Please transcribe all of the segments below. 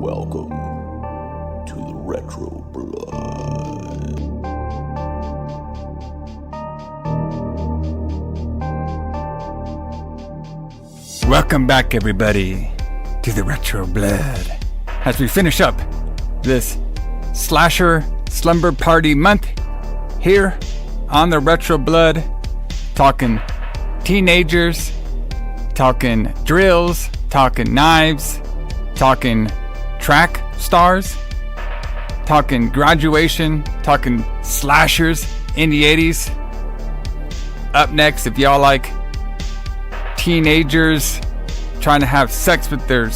Welcome to the Retro Blood. Welcome back, everybody, to the Retro Blood. As we finish up this slasher slumber party month here on the Retro Blood, talking teenagers, talking drills, talking knives, talking track stars, talking graduation, talking slashers in the 80s. Up next, if y'all like teenagers trying to have sex with their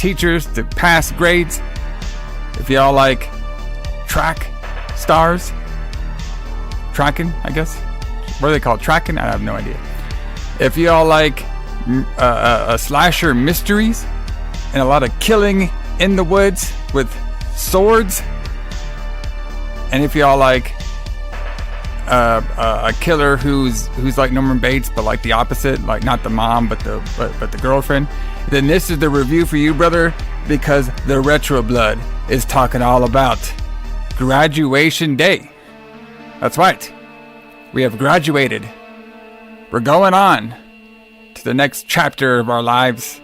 teachers to pass grades, if y'all like track stars, tracking, I guess, what are they called, tracking? I have no idea. If y'all like slasher mysteries and a lot of killing in the woods with swords, and if y'all like a killer who's like Norman Bates but like the opposite, like not the mom but the girlfriend, then this is the review for you, brother, because the Retro Blood is talking all about Graduation Day. That's right, we have graduated. We're going on to the next chapter of our lives.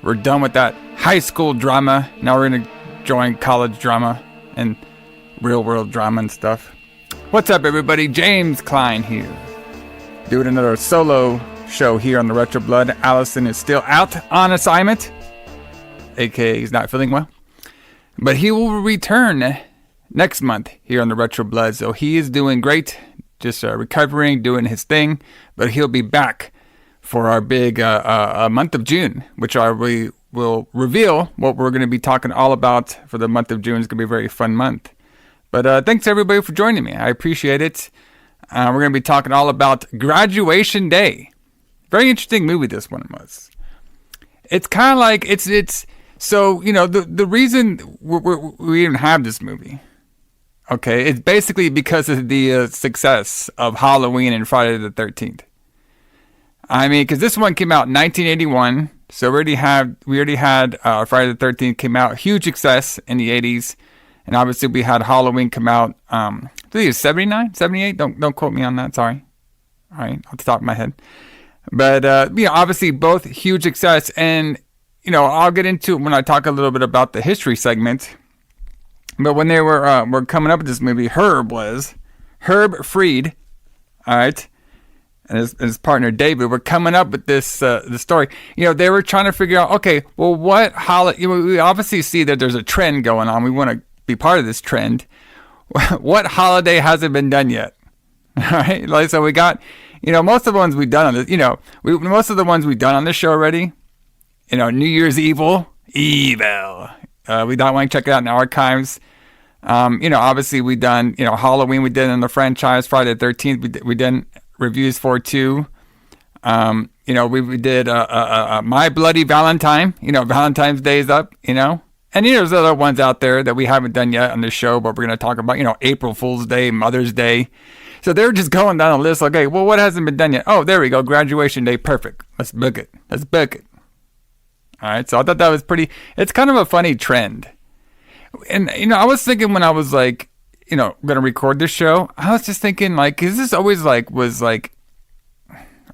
We're done with that high school drama. Now we're gonna join college drama and real world drama and stuff. What's up, everybody? James Kline here, doing another solo show here on the Retro Blood. Allison is still out on assignment, aka he's not feeling well, but he will return next month here on the Retro Blood. So he is doing great, just recovering, doing his thing, but he'll be back for our big month of June, which we will reveal what we're going to be talking all about for the month of June. It's going to be a very fun month. But thanks everybody for joining me. I appreciate it. We're going to be talking all about Graduation Day. Very interesting movie this one was. It's kind of like, it's so, you know, the reason we even have this movie, okay, it's basically because of the success of Halloween and Friday the 13th. I mean, because this one came out in 1981, so we already had Friday the 13th came out, huge success in the 80s, and obviously we had Halloween come out, I think it was 79, 78, don't quote me on that, sorry, all right, off the top of my head, but, you know, obviously both huge success, and, you know, I'll get into it when I talk a little bit about the history segment, but when they were coming up with this movie, Herb Freed, all right, and his partner David were coming up with this the story. You know, they were trying to figure out, okay, well, what holiday? You know, we obviously see that there's a trend going on. We want to be part of this trend. What holiday hasn't been done yet? All right, like, so we got, you know, most of the ones we've done on this. You know, most of the ones we've done on this show already. You know, New Year's evil. We don't want to check it out in the archives. You know, obviously we done, you know, Halloween we did in the franchise. Friday the 13th we did reviews for too. You know, we did My Bloody Valentine. You know, Valentine's Day is up, you know. And you know, there's other ones out there that we haven't done yet on the show, but we're going to talk about, you know, April Fool's Day, Mother's Day. So they're just going down the list. Okay, well, what hasn't been done yet? Oh, there we go. Graduation Day. Perfect. Let's book it. All right. So I thought that was it's kind of a funny trend. And, you know, I was thinking when I was like, you know, going to record this show, I was just thinking, like, is this always was a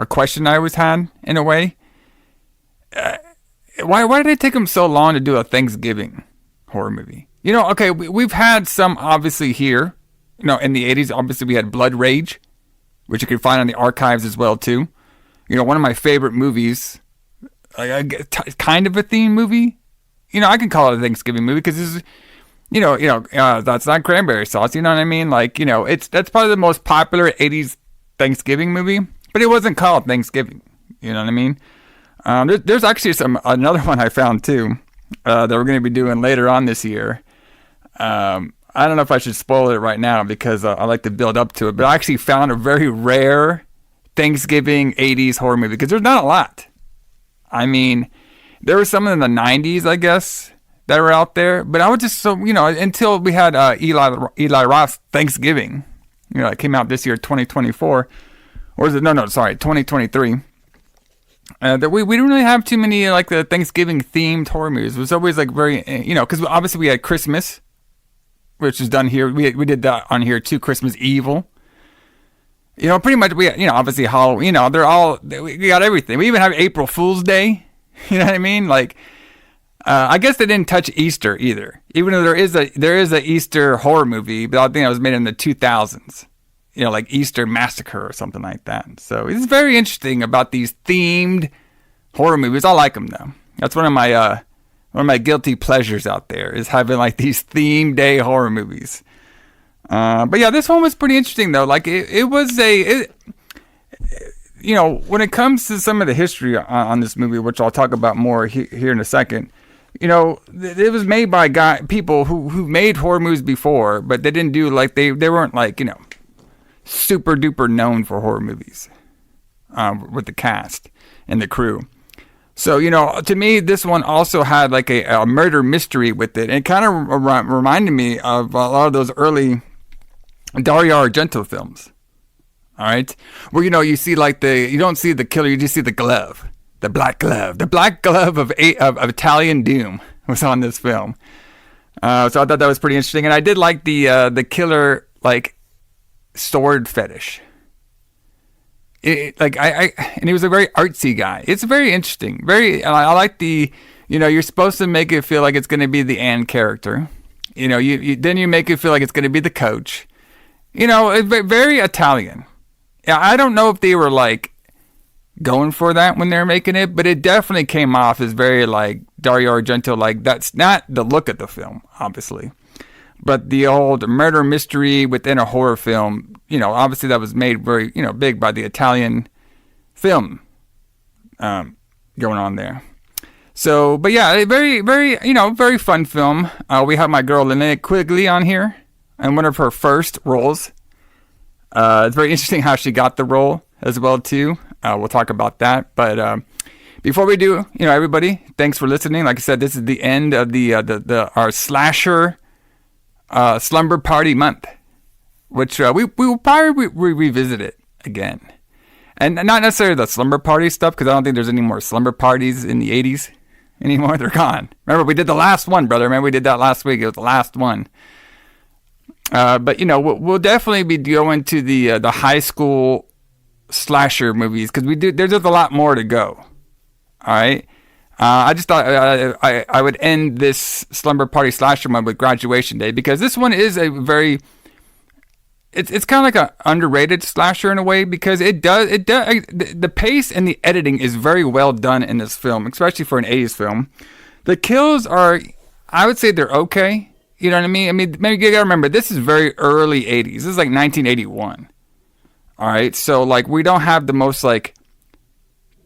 question I always had in a way? Why did it take them so long to do a Thanksgiving horror movie? You know, okay, we've had some obviously here, you know, in the 80s, obviously we had Blood Rage, which you can find on the archives as well too. You know, one of my favorite movies, kind of a theme movie. You know, I can call it a Thanksgiving movie because this is, you know, that's not cranberry sauce. You know what I mean? Like, you know, that's probably the most popular 80s Thanksgiving movie, but it wasn't called Thanksgiving. You know what I mean? There's actually another one I found too, that we're going to be doing later on this year. I don't know if I should spoil it right now because I like to build up to it, but I actually found a very rare Thanksgiving 80s horror movie because there's not a lot. I mean, there were some in the 90s, I guess, that were out there, but I was just so, you know, until we had Eli Roth's Thanksgiving, you know, it came out this year, 2024, or is it, no, sorry, 2023. that we didn't really have too many like the Thanksgiving themed horror movies. It was always like very, because obviously we had Christmas, which is done here. We did that on here too. Christmas Evil. Pretty much we, obviously Halloween. We got everything. We even have April Fool's Day. You know what I mean? Like, I guess they didn't touch Easter either. Even though there is a Easter horror movie, but I think it was made in the 2000s. Like Easter Massacre or something like that. So it's very interesting about these themed horror movies. I like them though. That's one of my guilty pleasures out there is having like these themed day horror movies. But yeah, this one was pretty interesting though. Like it was when it comes to some of the history on this movie, which I'll talk about more here in a second. It was made by people who made horror movies before, but they didn't do like they weren't like super duper known for horror movies with the cast and the crew. So, to me, this one also had like a murder mystery with it. And it kind of reminded me of a lot of those early Dario Argento films. All right. Where, you see like you don't see the killer, you just see the glove, the black glove of Italian Doom was on this film. So I thought that was pretty interesting. And I did like the killer, like, sword fetish. And he was a very artsy guy. It's very interesting. I like you're supposed to make it feel like it's going to be the Anne character. Then you make it feel like it's going to be the coach. It's very Italian. I don't know if they were like going for that when they were making it, but it definitely came off as very like Dario Argento. Like that's not the look of the film, obviously. But the old murder mystery within a horror film, obviously that was made very, big by the Italian film going on there. So, but yeah, a very, very, very fun film. We have my girl Linnea Quigley on here and one of her first roles. It's very interesting how she got the role as well, too. We'll talk about that. But before we do, everybody, thanks for listening. Like I said, this is the end of our slasher Slumber Party month, which we will probably revisit it again. And not necessarily the Slumber Party stuff, because I don't think there's any more Slumber Parties in the 80s anymore. They're gone. Remember, we did the last one, brother. Remember, we did that last week. It was the last one. But, we'll definitely be going to the high school slasher movies, because there's just a lot more to go. All right? I just thought I would end this Slumber Party slasher month with Graduation Day, because this one is a very... It's kind of like an underrated slasher in a way, because the pace and the editing is very well done in this film, especially for an 80s film. The kills are, I would say they're okay. You know what I mean? I mean, maybe you gotta remember, this is very early 80s. This is like 1981. All right, so like we don't have the most like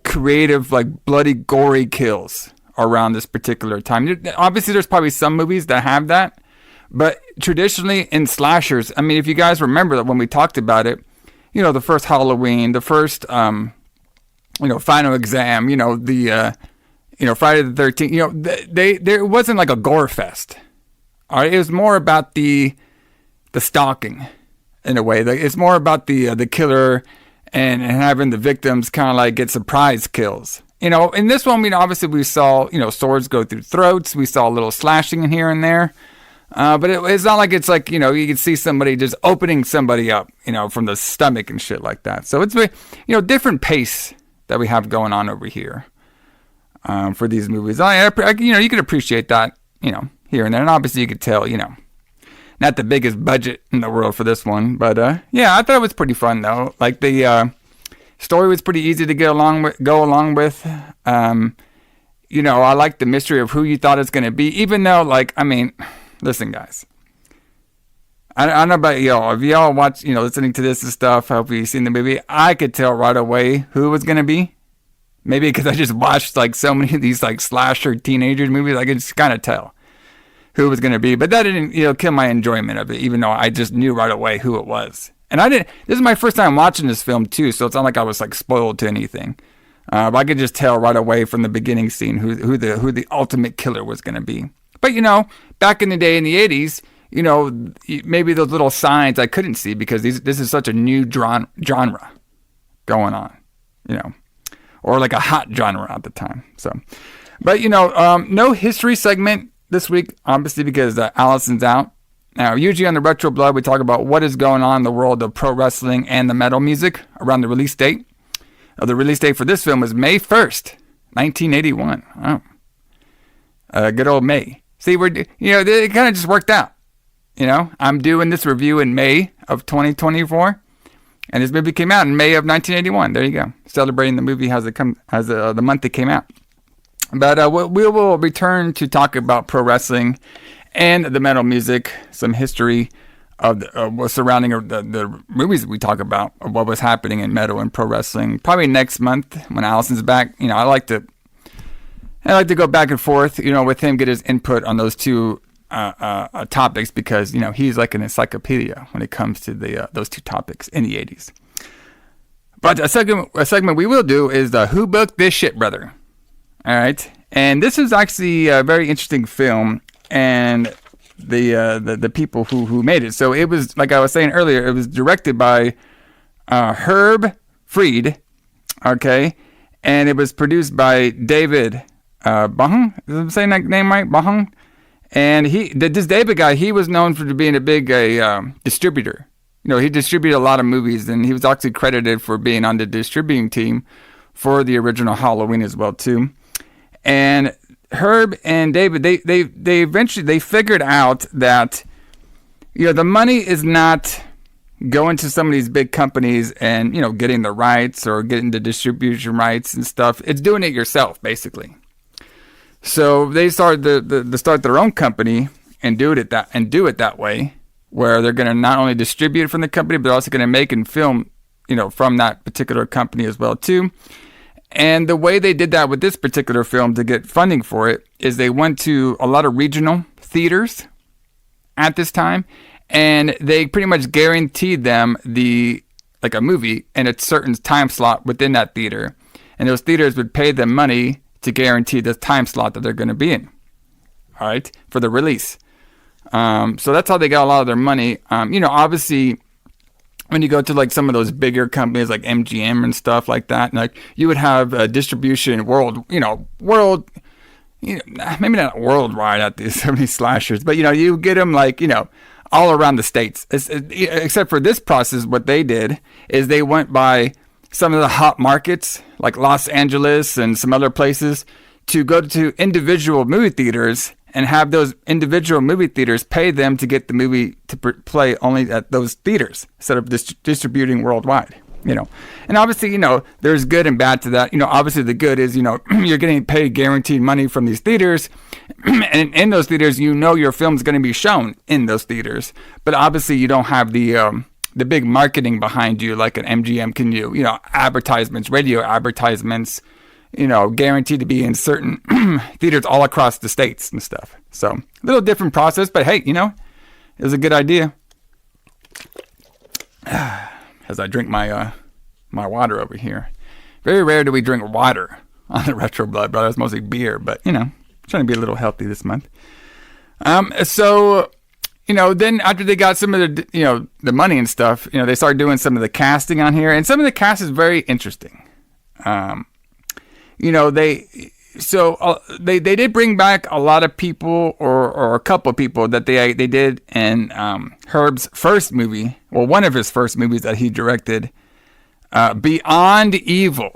creative, like bloody, gory kills around this particular time. Obviously, there's probably some movies that have that. But traditionally in slashers, I mean, if you guys remember that when we talked about it, the first Halloween, the first, Final Exam, the, Friday the 13th, there wasn't like a gore fest. All right, it was more about the stalking in a way. It's more about the killer and having the victims kind of like get surprise kills. In this one, obviously we saw, swords go through throats. We saw a little slashing in here and there. But it's not like it's like, you can see somebody just opening somebody up, from the stomach and shit like that. So it's very, different pace that we have going on over here, for these movies. You can appreciate that, here and there. And obviously you could tell, not the biggest budget in the world for this one. But, yeah, I thought it was pretty fun though. Like the, story was pretty easy to go along with. I like the mystery of who you thought it's going to be, even though listen, guys. I don't know about y'all. If y'all watch, listening to this and stuff, hope you've seen the movie. I could tell right away who it was going to be. Maybe because I just watched, so many of these, slasher teenagers movies. I could just kind of tell who it was going to be. But that didn't, kill my enjoyment of it, even though I just knew right away who it was. And this is my first time watching this film, too, so it's not like I was, spoiled to anything. But I could just tell right away from the beginning scene who the ultimate killer was going to be. But, back in the day in the 80s, maybe those little signs I couldn't see because this is such a new genre going on, or like a hot genre at the time. So, but no history segment this week, obviously, because Allison's out. Now, usually on the Retro Blood, we talk about what is going on in the world of pro wrestling and the metal music around the release date. The release date for this film was May 1st, 1981. Oh. Good old May. See, it kind of just worked out. I'm doing this review in May of 2024, and this movie came out in May of 1981. There you go. Celebrating the movie as the month it came out. But we will return to talk about pro wrestling and the metal music, some history of what's surrounding the movies we talk about, of what was happening in metal and pro wrestling. Probably next month when Allison's back. I like to go back and forth, with him, get his input on those two topics, because he's like an encyclopedia when it comes to those two topics in the 80s. But a segment we will do is the Who Booked This Shit, Brother? All right, and this is actually a very interesting film, and the people who made it. So it was, like I was saying earlier, it was directed by Herb Fried, okay, and it was produced by David Bahung. Is I saying that name right? Bahung. And this David guy, he was known for being a big distributor. He distributed a lot of movies, and he was actually credited for being on the distributing team for the original Halloween as well too. And Herb and David, they eventually figured out that the money is not going to some of these big companies and getting the rights or getting the distribution rights and stuff. It's doing it yourself, basically. So they started to start their own company and do it that way, where they're going to not only distribute it from the company, but they're also going to make and film, from that particular company as well too. And the way they did that with this particular film to get funding for it is they went to a lot of regional theaters at this time, and they pretty much guaranteed them a movie in a certain time slot within that theater. And those theaters would pay them money to guarantee the time slot that they're going to be in, all right, for the release. So that's how they got a lot of their money. Obviously, when you go to like some of those bigger companies like MGM and stuff like that, and like you would have distribution maybe not worldwide at these 70 slashers, but you get them like all around the states. Except for this process, what they did is they went by some of the hot markets like Los Angeles and some other places to go to individual movie theaters and have those individual movie theaters pay them to get the movie to play only at those theaters instead of distributing worldwide, And obviously, there's good and bad to that. Obviously the good is, you're getting paid guaranteed money from these theaters. And in those theaters, your film's going to be shown in those theaters. But obviously you don't have the big marketing behind you like an MGM can do. Advertisements, radio advertisements, guaranteed to be in certain theaters all across the states and stuff. So a little different process, but hey, it was a good idea. As I drink my water over here. Very rare do we drink water on the Retro Blood, but it's mostly beer, but trying to be a little healthy this month. So then after they got some of the, the money and stuff, they started doing some of the casting on here, and some of the cast is very interesting. They did bring back a lot of people or a couple of people that they did in Herb's first movie, well, one of his first movies that he directed, Beyond Evil.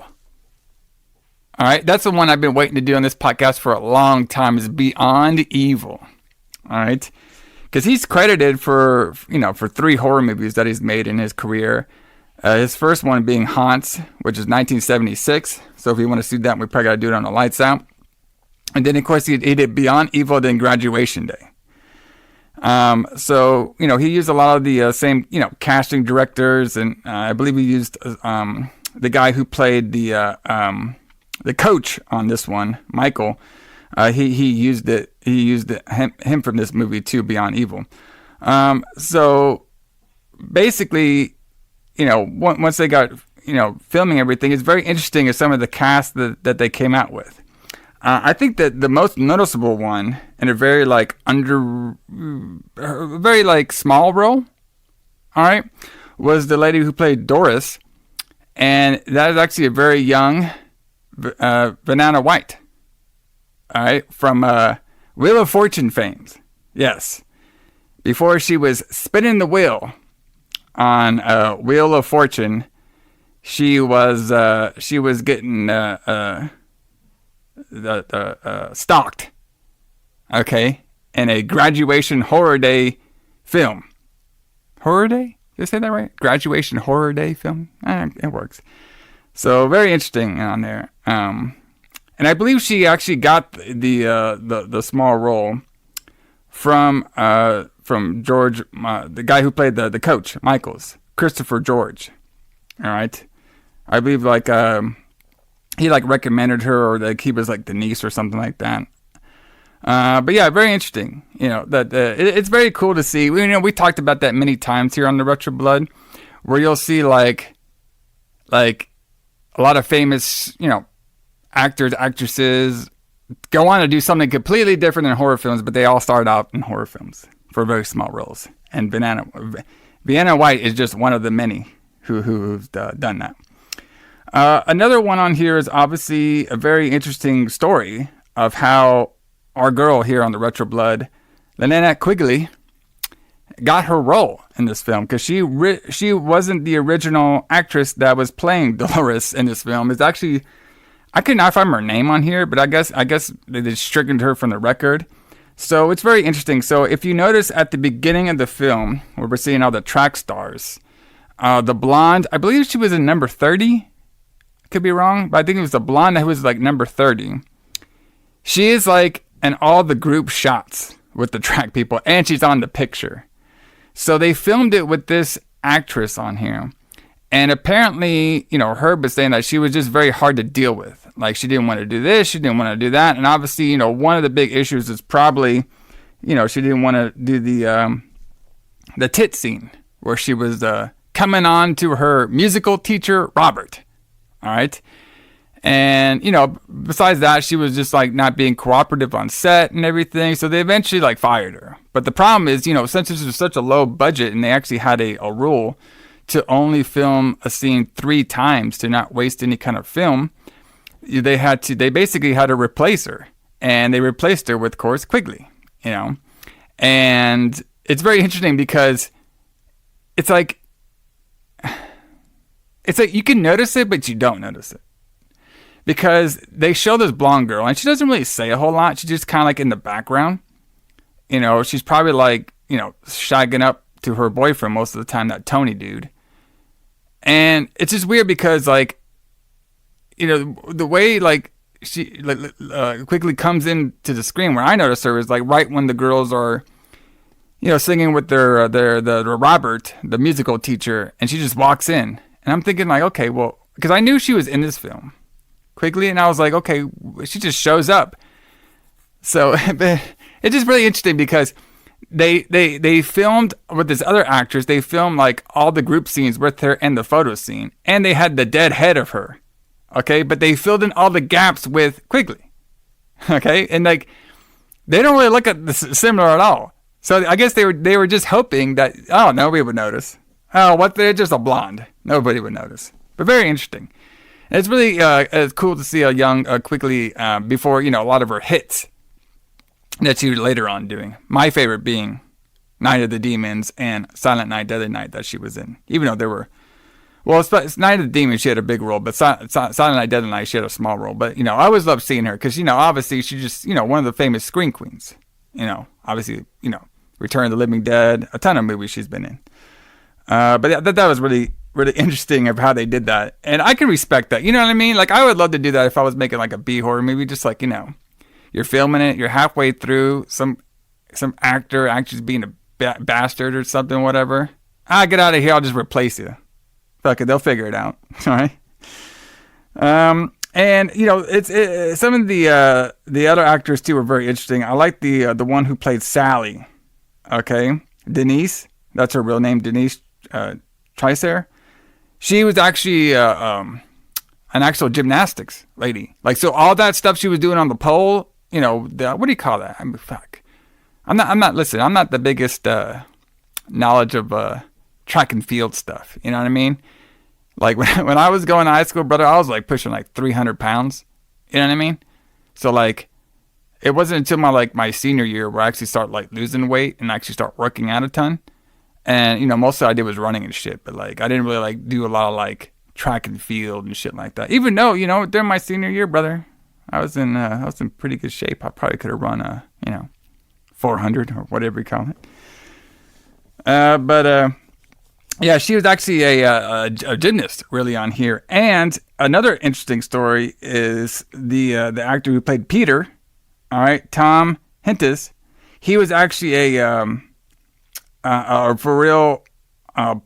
All right, that's the one I've been waiting to do on this podcast for a long time, is Beyond Evil. All right, because he's credited for 3 horror movies that he's made in his career. His first one being Haunts, which is 1976. So if you want to see that, we probably got to do it on the lights out. And then, of course, he did Beyond Evil, then Graduation Day. So, he used a lot of the same, casting directors. And I believe he used the guy who played the coach on this one, Michael. He used it. He used him from this movie too, Beyond Evil. So basically, once they got, filming everything, it's very interesting as some of the cast that they came out with. I think that the most noticeable one, and a very small role, all right, was the lady who played Doris. And that is actually a very young Vanna White. All right, from Wheel of Fortune fame. Yes, before she was spinning the wheel on Wheel of Fortune, she was getting stalked. Okay, in a graduation horror day film. Horror day? Did I say that right? Graduation horror day film. It works. So very interesting on there. And I believe she actually got the small role from George, the guy who played the coach, Michaels, Christopher George. All right, I believe he recommended her, or he was the niece or something like that. But yeah, very interesting. That it's very cool to see. We talked about that many times here on the Retro Blood, where you'll see like a lot of famous actors, actresses go on to do something completely different in horror films, but they all start out in horror films for very small roles. And Vanna White is just one of the many who's done that. Another one on here is obviously a very interesting story of how our girl here on the Retro Blood, Linnea Quigley, got her role in this film, because she wasn't the original actress that was playing Dolores in this film. It's actually, I could not find her name on here, but I guess they just stricken her from the record. So it's very interesting. So if you notice at the beginning of the film, where we're seeing all the track stars, the blonde, I believe she was in number 30. Could be wrong, but I think it was the blonde who was number 30. She is in all the group shots with the track people, and she's on the picture. So they filmed it with this actress on here. And apparently, Herb was saying that she was just very hard to deal with. She didn't want to do this, she didn't want to do that. And obviously, one of the big issues is probably, she didn't want to do the tit scene where she was coming on to her musical teacher, Robert. All right. And, besides that, she was just not being cooperative on set and everything. So they eventually fired her. But the problem is, since this was such a low budget and they actually had a rule to only film a scene 3 times to not waste any kind of film, they basically had to replace her. And they replaced her with, of course, Quigley, And it's very interesting because it's you can notice it, but you don't notice it. Because they show this blonde girl, and she doesn't really say a whole lot. She's just kind of in the background. She's probably shagging up to her boyfriend most of the time, that Tony dude. And it's just weird because, the way, she quickly comes into the screen, where I notice her is, right when the girls are, singing with their Robert, the musical teacher, and she just walks in. And I'm thinking, okay, well, because I knew she was in this film, Quigley, and I was like, okay, she just shows up. So it's just really interesting because they filmed with this other actress. They filmed all the group scenes with her and the photo scene, and they had the dead head of her. Okay, but they filled in all the gaps with Quigley. Okay, and they don't really look at this similar at all. So I guess they were just hoping that nobody would notice. They're just a blonde. Nobody would notice. But very interesting. It's really it's cool to see a young Quigley before a lot of her hits that she was later on doing. My favorite being Night of the Demons and Silent Night, Deadly Night that she was in. Even though there were, it's Night of the Demons, she had a big role, but Silent Night, Deadly Night, she had a small role. But I always loved seeing her because obviously she's just one of the famous screen queens. Obviously Return of the Living Dead, a ton of movies she's been in. But that was really, really interesting of how they did that. And I can respect that. You know what I mean? I would love to do that if I was making a B horror movie. Just you're filming it, you're halfway through, some actor actually being a bastard or something, whatever. Get out of here, I'll just replace you. Fuck it, they'll figure it out. All right. And it's some of the other actors too were very interesting. I like the one who played Sally. Okay, Denise. That's her real name, Denise Tricer. She was actually an actual gymnastics lady. So all that stuff she was doing on the pole, what do you call that? Fuck. I'm not the biggest knowledge of track and field stuff. You know what I mean? Like when I was going to high school, brother, I was like pushing like 300 pounds. You know what I mean? So like, it wasn't until my senior year where I actually start like losing weight and actually start working out a ton. And, you know, most of I did was running and shit, but like, I didn't really like do a lot of like track and field and shit like that. Even though, you know, during my senior year, brother, I was in pretty good shape. I probably could have run 400 or whatever you call it. Yeah, she was actually a gymnast really on here. And another interesting story is the actor who played Peter, all right, Tom Hintis. He was actually a for real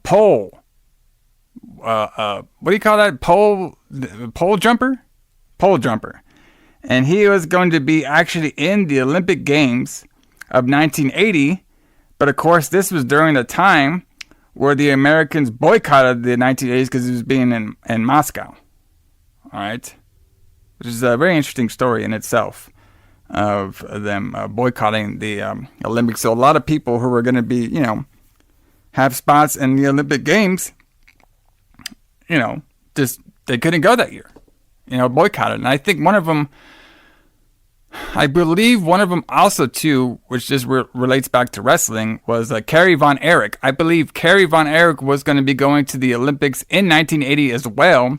pole. What do you call that? Pole jumper? Pole jumper. And he was going to be actually in the Olympic Games of 1980. But of course, this was during the time where the Americans boycotted the 1980s because it was being in Moscow. All right. Which is a very interesting story in itself of them boycotting the Olympics. So a lot of people who were going to be, you know, have spots in the Olympic Games, you know, just they couldn't go that year, you know, boycotted. And I think I believe one of them also too, which just relates back to wrestling, was Kerry Von Erich. I believe Kerry Von Erich was going to be going to the Olympics in 1980 as well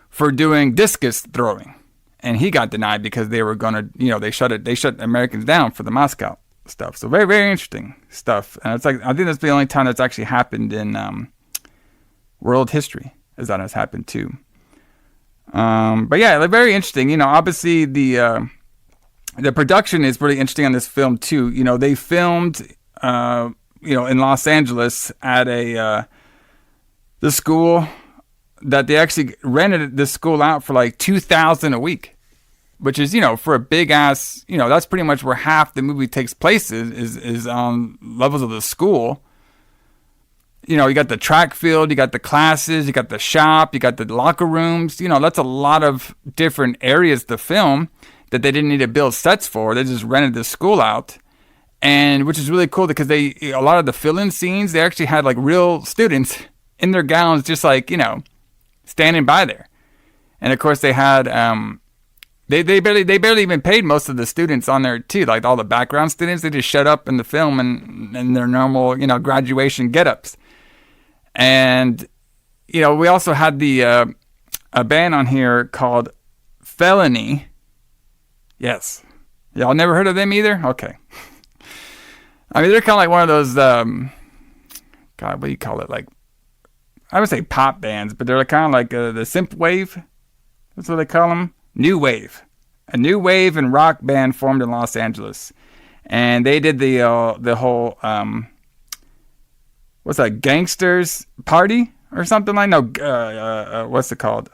for doing discus throwing. And he got denied because they were going to, you know, they shut Americans down for the Moscow stuff. So very, very interesting stuff. And it's like, I think that's the only time that's actually happened in world history, as that has happened too. But yeah, very interesting. You know, obviously the production is really interesting on this film too. You know, they filmed, in Los Angeles at the school that they actually rented this school out for like $2,000 a week, which is, you know, for a big ass, you know, that's pretty much where half the movie takes place is on levels of the school. You know, you got the track field, you got the classes, you got the shop, you got the locker rooms. You know, that's a lot of different areas to film that they didn't need to build sets for. They just rented the school out, and which is really cool because a lot of the fill-in scenes, they actually had like real students in their gowns, just like, you know, standing by there. And of course they had they barely even paid most of the students on there too, like all the background students. They just showed up in the film and their normal, you know, graduation get-ups. And you know, we also had a band on here called Felony. Yes. Y'all never heard of them either? Okay. I mean, they're kind of like one of those, God, what do you call it? Like, I would say pop bands, but they're kind of like the synth wave. That's what they call them. New wave. A new wave and rock band formed in Los Angeles. And they did the whole, what's that, Gangsters Party or something like that? No, what's it called?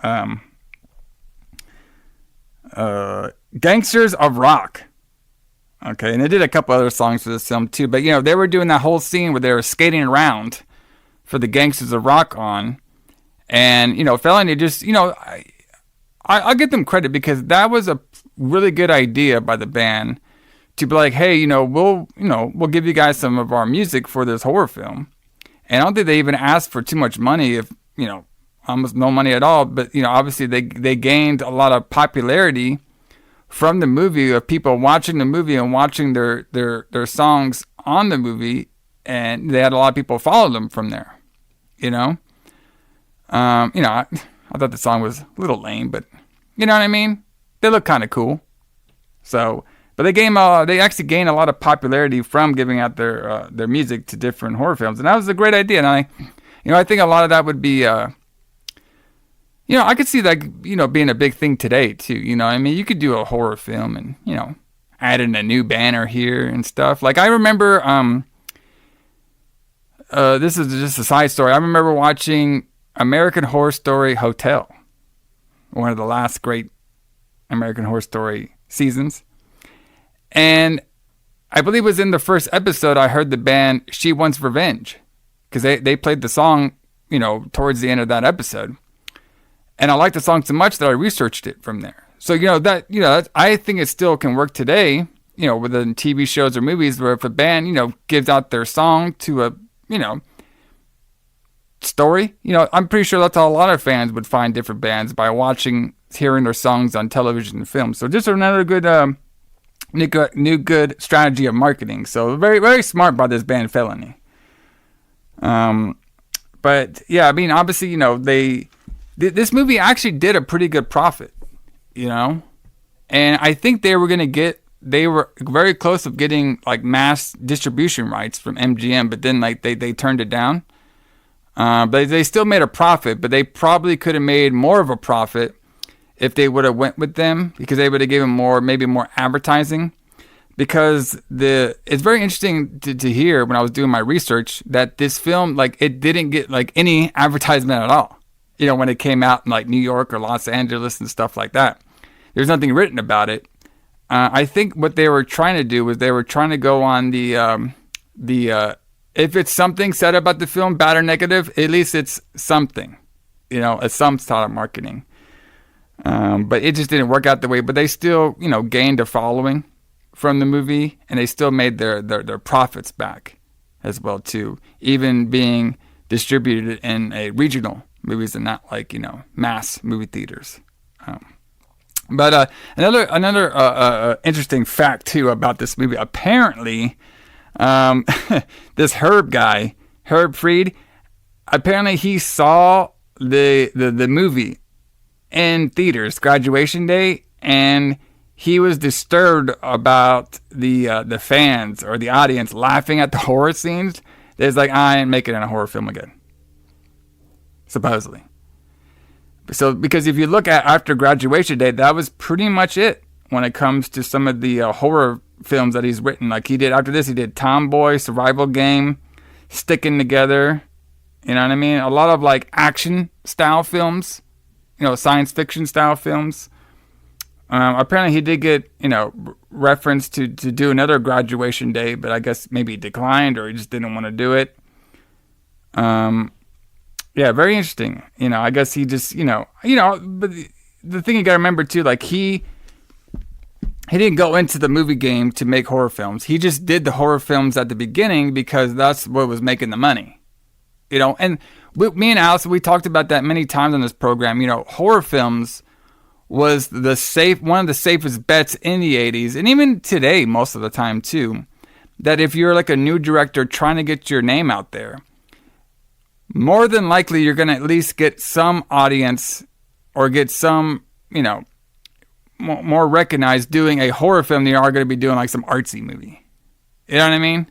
Gangsters of Rock. Okay, and they did a couple other songs for this film too, but you know, they were doing that whole scene where they were skating around for the Gangsters of Rock on, and you know, Felony just, you know, I'll give them credit because that was a really good idea by the band to be like, hey, you know, we'll give you guys some of our music for this horror film, and I don't think they even asked for too much money, if you know, almost no money at all, but you know, obviously they gained a lot of popularity from the movie, of people watching the movie and watching their songs on the movie, and they had a lot of people follow them from there. You know, I thought the song was a little lame, but you know what I mean. They look kind of cool. So, but they actually gained a lot of popularity from giving out their music to different horror films, and that was a great idea. And I think a lot of that would be. You know, I could see that, you know, being a big thing today, too. You know, I mean, you could do a horror film and, you know, add in a new banner here and stuff. Like, I remember, this is just a side story. I remember watching American Horror Story Hotel, one of the last great American Horror Story seasons. And I believe it was in the first episode I heard the band She Wants Revenge, because they played the song, you know, towards the end of that episode. And I liked the song so much that I researched it from there. So, you know, I think it still can work today, you know, within TV shows or movies, where if a band, you know, gives out their song to story. I'm pretty sure that's how a lot of fans would find different bands, by hearing their songs on television and film. So just another good, new good strategy of marketing. So very, very smart by this band Felony. But yeah, I mean, obviously, this movie actually did a pretty good profit, and I think they were very close of getting like mass distribution rights from MGM, but then like they turned it down. But they still made a profit, but they probably could have made more of a profit if they would have went with them, because they would have given maybe more advertising. Because it's very interesting to hear when I was doing my research that this film, like, it didn't get like any advertisement at all. When it came out in like New York or Los Angeles and stuff like that, there's nothing written about it. I think what they were trying to do was they were trying to go on the if it's something said about the film, bad or negative, at least it's something, it's some sort of marketing. But it just didn't work out the way. But they still, gained a following from the movie, and they still made their profits back as well too, even being distributed in a regional movies and not like mass movie theaters. But another interesting fact too about this movie. Apparently, this Herb Fried, apparently he saw the movie in theaters, Graduation Day, and he was disturbed about the fans or the audience laughing at the horror scenes. It's like, I ain't making it a horror film again, supposedly. So, because if you look at after Graduation Day, that was pretty much it when it comes to some of the horror films that he's written. Like he did Tomboy, Survival Game, Sticking Together. You know what I mean? A lot of like action style films, science fiction style films. Apparently he did get, reference to do another Graduation Day, but I guess maybe he declined or he just didn't want to do it. Yeah, very interesting. I guess he just, but the thing you got to remember too, like he didn't go into the movie game to make horror films. He just did the horror films at the beginning because that's what was making the money. And me and Alice, we talked about that many times on this program. Horror films was one of the safest bets in the 80s, and even today most of the time too, that if you're like a new director trying to get your name out there, more than likely you're going to at least get some audience or get some, more recognized doing a horror film than you are going to be doing like some artsy movie. You know what I mean?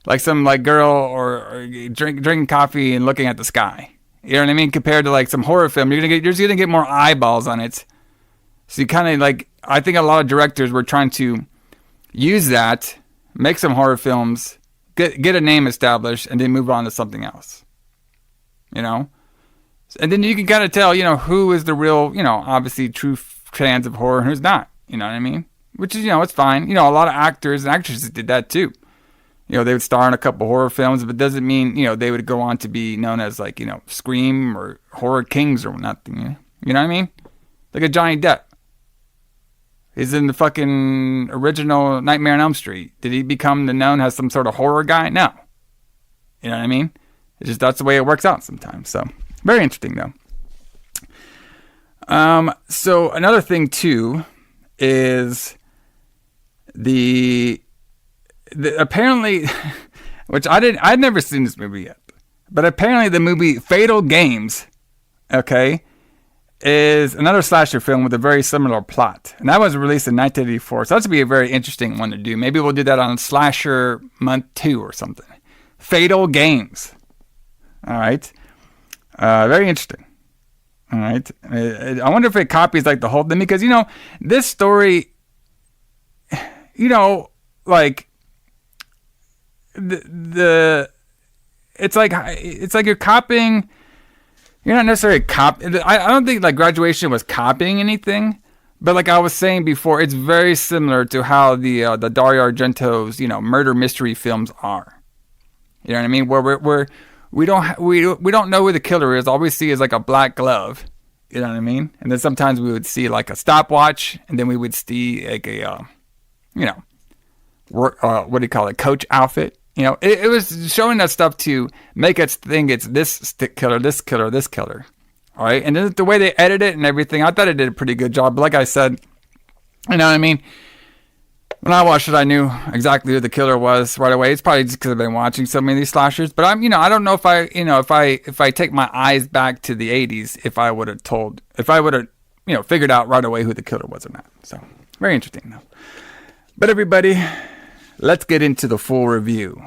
Like some like girl or drinking coffee and looking at the sky. You know what I mean? Compared to like some horror film, you're just going to get more eyeballs on it. So you kind of like, I think a lot of directors were trying to use that, make some horror films, get a name established, and then move on to something else. And then you can kind of tell, who is the real, obviously true fans of horror and who's not. You know what I mean? Which is, it's fine. A lot of actors and actresses did that too. They would star in a couple horror films, but it doesn't mean, they would go on to be known as like, Scream or Horror Kings or nothing. You know what I mean? Like a Johnny Depp. He's in the fucking original Nightmare on Elm Street. Did he become known as some sort of horror guy? No. You know what I mean? It's just, that's the way it works out sometimes. So, very interesting though. So another thing too is the apparently, which I'd never seen this movie yet, but apparently the movie Fatal Games, okay, is another slasher film with a very similar plot. And that was released in 1984. So that's going to be a very interesting one to do. Maybe we'll do that on Slasher Month 2 or something. Fatal Games. All right. Very interesting. All right. I wonder if it copies like the whole thing, because, this story, like it's like you're copying. You're not necessarily I don't think like Graduation was copying anything, but like I was saying before, it's very similar to how the Dario Argento's murder mystery films are. You know what I mean? Where we don't know who the killer is. All we see is like a black glove. You know what I mean? And then sometimes we would see like a stopwatch, and then we would see like a what do you call it? Coach outfit. You know, it was showing that stuff to make us think it's this killer, this killer, this killer. All right. And then the way they edit it and everything, I thought it did a pretty good job. But like I said, you know what I mean? When I watched it, I knew exactly who the killer was right away. It's probably just because I've been watching so many of these slashers. But I don't know if I take my eyes back to the 80s, if I would have, figured out right away who the killer was or not. So, very interesting, though. But everybody, let's get into the full review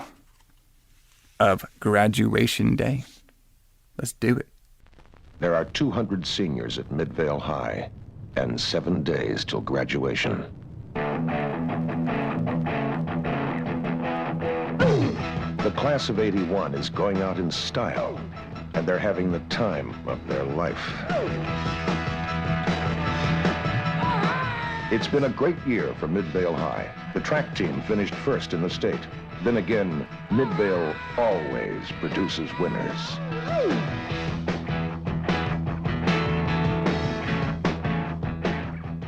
of Graduation Day. Let's do it. There are 200 seniors at Midvale High, and 7 days till graduation. The class of '81 is going out in style, and they're having the time of their life. It's been a great year for Midvale High. The track team finished first in the state. Then again, Midvale always produces winners.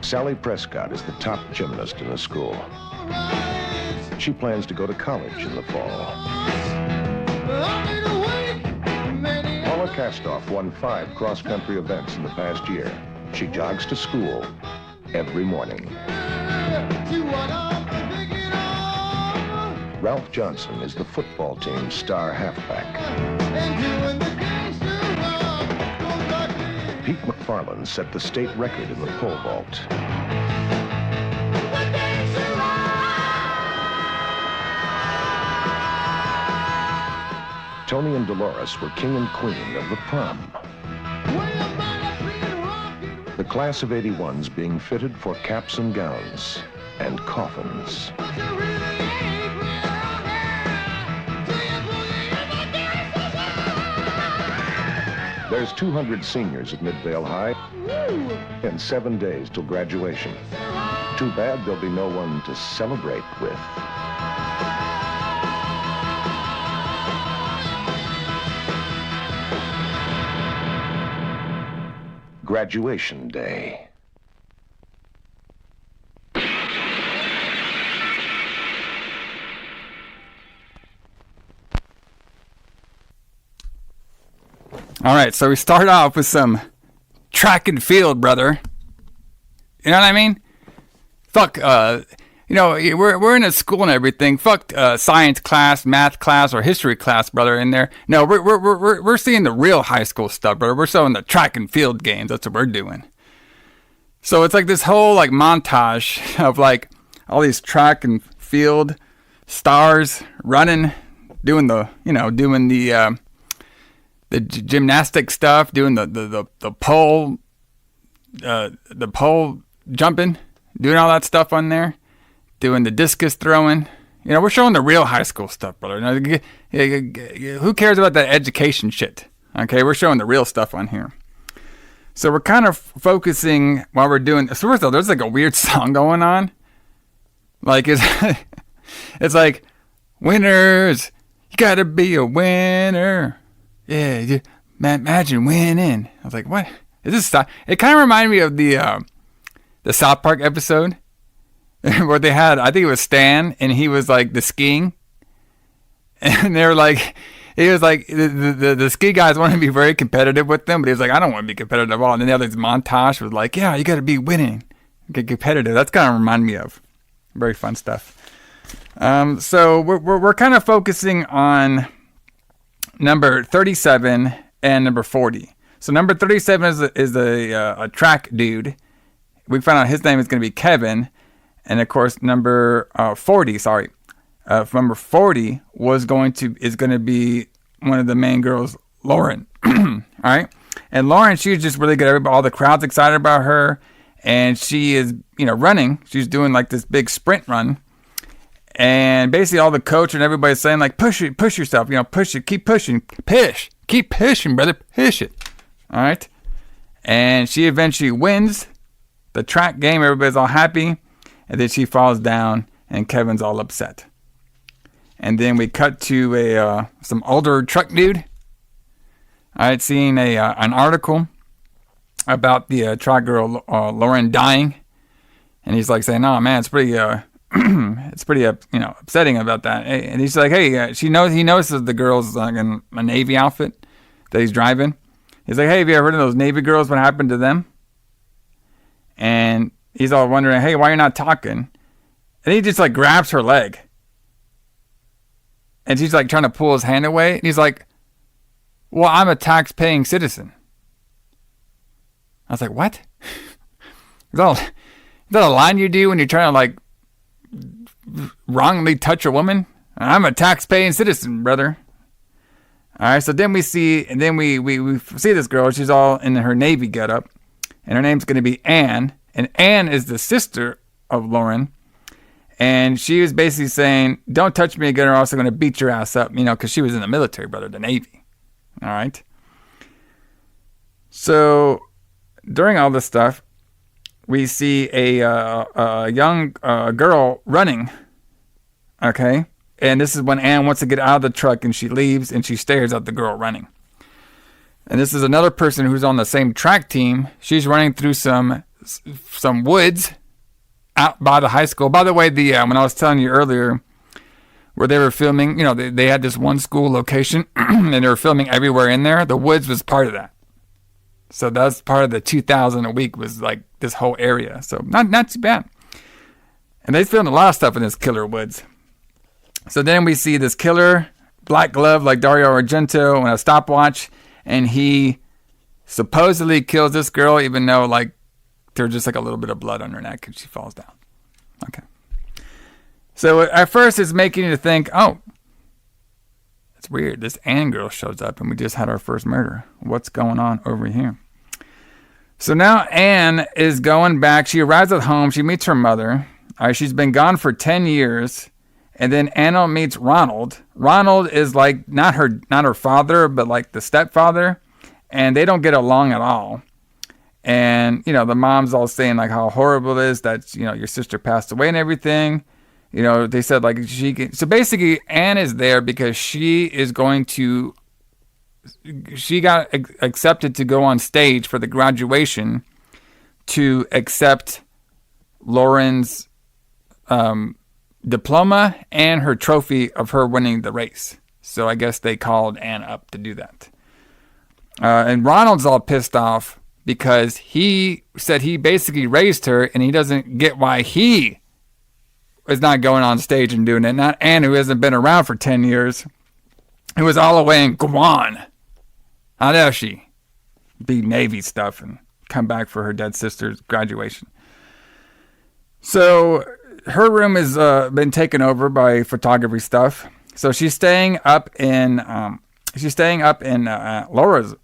Sally Prescott is the top gymnast in the school. She plans to go to college in the fall. Paula Kastoff won 5 cross-country events in the past year. She jogs to school every morning. Ralph Johnson is the football team's star halfback. Pete McFarland set the state record in the pole vault. Tony and Dolores were king and queen of the prom. The class of '81's being fitted for caps and gowns and coffins. There's 200 seniors at Midvale High and 7 days till graduation. Too bad there'll be no one to celebrate with. Graduation Day. All right, so we start off with some track and field, brother. You know what I mean? Fuck, we're in a school and everything. Fuck science class, math class, or history class, brother. In there, no, we're seeing the real high school stuff, brother. We're showing the track and field games. That's what we're doing. So it's like this whole like montage of like all these track and field stars running, doing the gymnastic stuff, doing the pole jumping, doing all that stuff on there, doing the discus throwing. You know, we're showing the real high school stuff, brother. Who cares about that education shit? Okay, we're showing the real stuff on here. So we're kind of focusing while we're doing. So first of all, there's like a weird song going on. Like it's like winners, you gotta be a winner. Yeah, imagine winning. I was like, what is this? It kind of reminded me of the South Park episode where they had, I think it was Stan, and he was like the skiing, and they were like, he was like the ski guys wanted to be very competitive with them, but he was like, I don't want to be competitive at all. And then the other montage was like, yeah, you got to be winning, get competitive. That's kind of remind me of very fun stuff. So we're kind of focusing on number 37 and number 40. So number 37 is a track dude. We found out his name is going to be Kevin, and of course number 40. Number 40 is going to be one of the main girls, Lauren. All right, and Lauren, she's just really good. All the crowd's excited about her, and she is running. She's doing like this big sprint run. And basically all the coach and everybody's saying like, push yourself, push it, keep pushing, keep pushing, brother, push it. All right. And she eventually wins the track game. Everybody's all happy. And then she falls down and Kevin's all upset. And then we cut to some older truck dude. I had seen an article about the track girl, Lauren, dying. And he's like saying, oh man, it's pretty, it's pretty, upsetting about that. And he's like, hey, he notices the girl's like in a Navy outfit that he's driving. He's like, hey, have you ever heard of those Navy girls? What happened to them? And he's all wondering, hey, why you're not talking? And he just like grabs her leg. And she's like trying to pull his hand away. And he's like, well, I'm a tax-paying citizen. I was like, what? Is that a line you do when you're trying to like wrongly touch a woman? I'm a tax-paying citizen, brother. All right, so then we see this girl. She's all in her Navy getup, and her name's going to be Anne. And Anne is the sister of Lauren. And she was basically saying, don't touch me again or else I'm going to beat your ass up, because she was in the military, brother, the Navy. All right. So during all this stuff, we see a young girl running. Okay. And this is when Anne wants to get out of the truck and she leaves and she stares at the girl running. And this is another person who's on the same track team. She's running through some woods out by the high school. By the way, when I was telling you earlier where they were filming, they had this one school location and they were filming everywhere in there. The woods was part of that. So that's part of the 2,000 a week was like this whole area. So not too bad. And they filmed a lot of stuff in this killer woods. So then we see this killer, black glove like Dario Argento and a stopwatch. And he supposedly kills this girl even though like there's just like a little bit of blood on her neck and she falls down. Okay. So at first it's making you think, oh, it's weird. This Anne girl shows up and we just had our first murder. What's going on over here? So now Anne is going back. She arrives at home. She meets her mother. All right, she's been gone for 10 years. And then Anna meets Ronald. Ronald is like not her father, but like the stepfather. And they don't get along at all. And, the mom's all saying like how horrible it is that, your sister passed away and everything. They said like so basically Anne is there because she got accepted to go on stage for the graduation to accept Lauren's diploma and her trophy of her winning the race. So I guess they called Anne up to do that. And Ronald's all pissed off because he said he basically raised her and he doesn't get why he is not going on stage and doing it. Not Anne, who hasn't been around for 10 years, who was all the way in Guam. How dare she be Navy stuff and come back for her dead sister's graduation? So her room has been taken over by photography stuff. So she's staying up in Laura's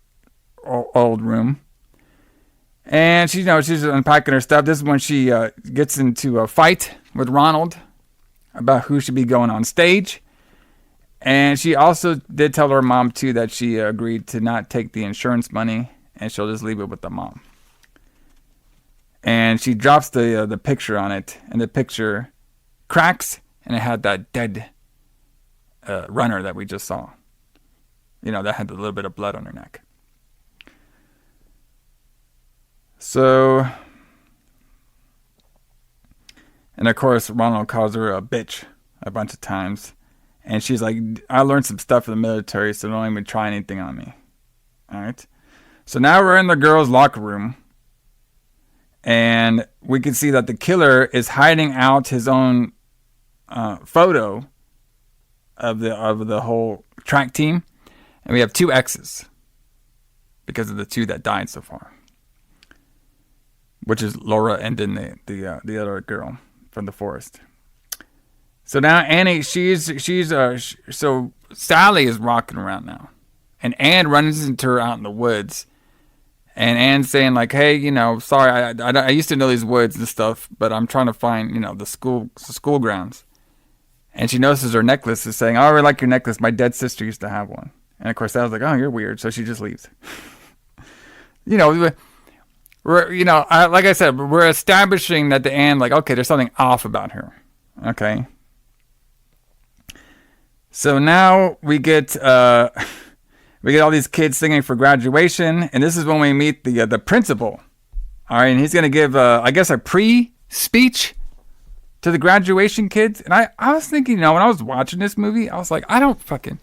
old room. And she's unpacking her stuff. This is when she gets into a fight with Ronald about who should be going on stage. And she also did tell her mom, too, that she agreed to not take the insurance money and she'll just leave it with the mom. And she drops the picture on it, and the picture cracks, and it had that dead runner that we just saw. That had a little bit of blood on her neck. So, and of course, Ronald calls her a bitch a bunch of times. And she's like, I learned some stuff in the military, so don't even try anything on me. All right. So now we're in the girls' locker room. And we can see that the killer is hiding out his own photo of the whole track team. And we have 2 X's because of the 2 that died so far. Which is Laura and then the other girl from the forest. So now Annie, so Sally is rocking around now. And Anne runs into her out in the woods. And Anne's saying like, hey, sorry, I used to know these woods and stuff, but I'm trying to find, the school grounds. And she notices her necklace is saying, oh, I really like your necklace. My dead sister used to have one. And of course, I was like, oh, you're weird. So she just leaves. Like I said, we're establishing that the Anne, like, okay, there's something off about her. Okay. So now we get all these kids singing for graduation, and this is when we meet the principal. All right, and he's going to give, I guess, a pre-speech to the graduation kids. And I was thinking, when I was watching this movie, I was like, I don't fucking...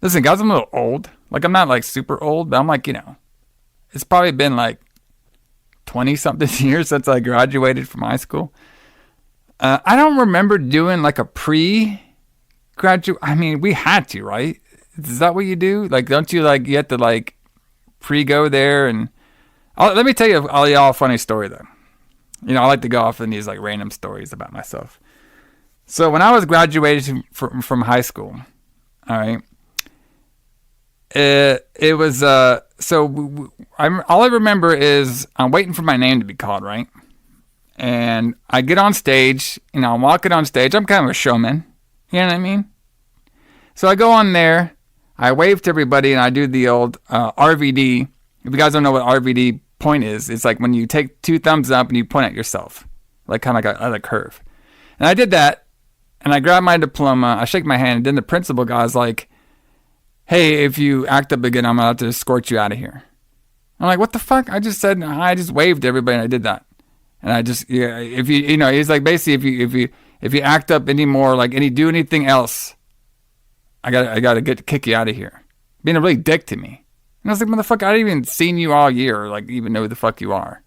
Listen, guys, I'm a little old. Like, I'm not, like, super old, but I'm like, it's probably been, like, 20-something years since I graduated from high school. I don't remember doing, like, a pre-graduate... I mean, we had to, right? Is that what you do? Like, don't you, like, you have to, like, pre-go there? And let me tell you y'all a funny story, though. I like to go off in these, like, random stories about myself. So, when I was graduating from high school, all right, it was, all I remember is I'm waiting for my name to be called, right? And I get on stage, I'm walking on stage. I'm kind of a showman. You know what I mean? So I go on there, I wave to everybody, and I do the old RVD. If you guys don't know what RVD point is, it's like when you take 2 thumbs up and you point at yourself, like kind of like a curve. And I did that, and I grabbed my diploma, I shake my hand, and then the principal guy's like, hey, if you act up again, I'm going to have to escort you out of here. I'm like, what the fuck? I just waved to everybody and I did that. And I just, if you, he's like, basically, if you act up anymore, like, do anything else, I gotta kick you out of here. Being a really dick to me. And I was like, motherfucker, I didn't even seen you all year, or like even know who the fuck you are.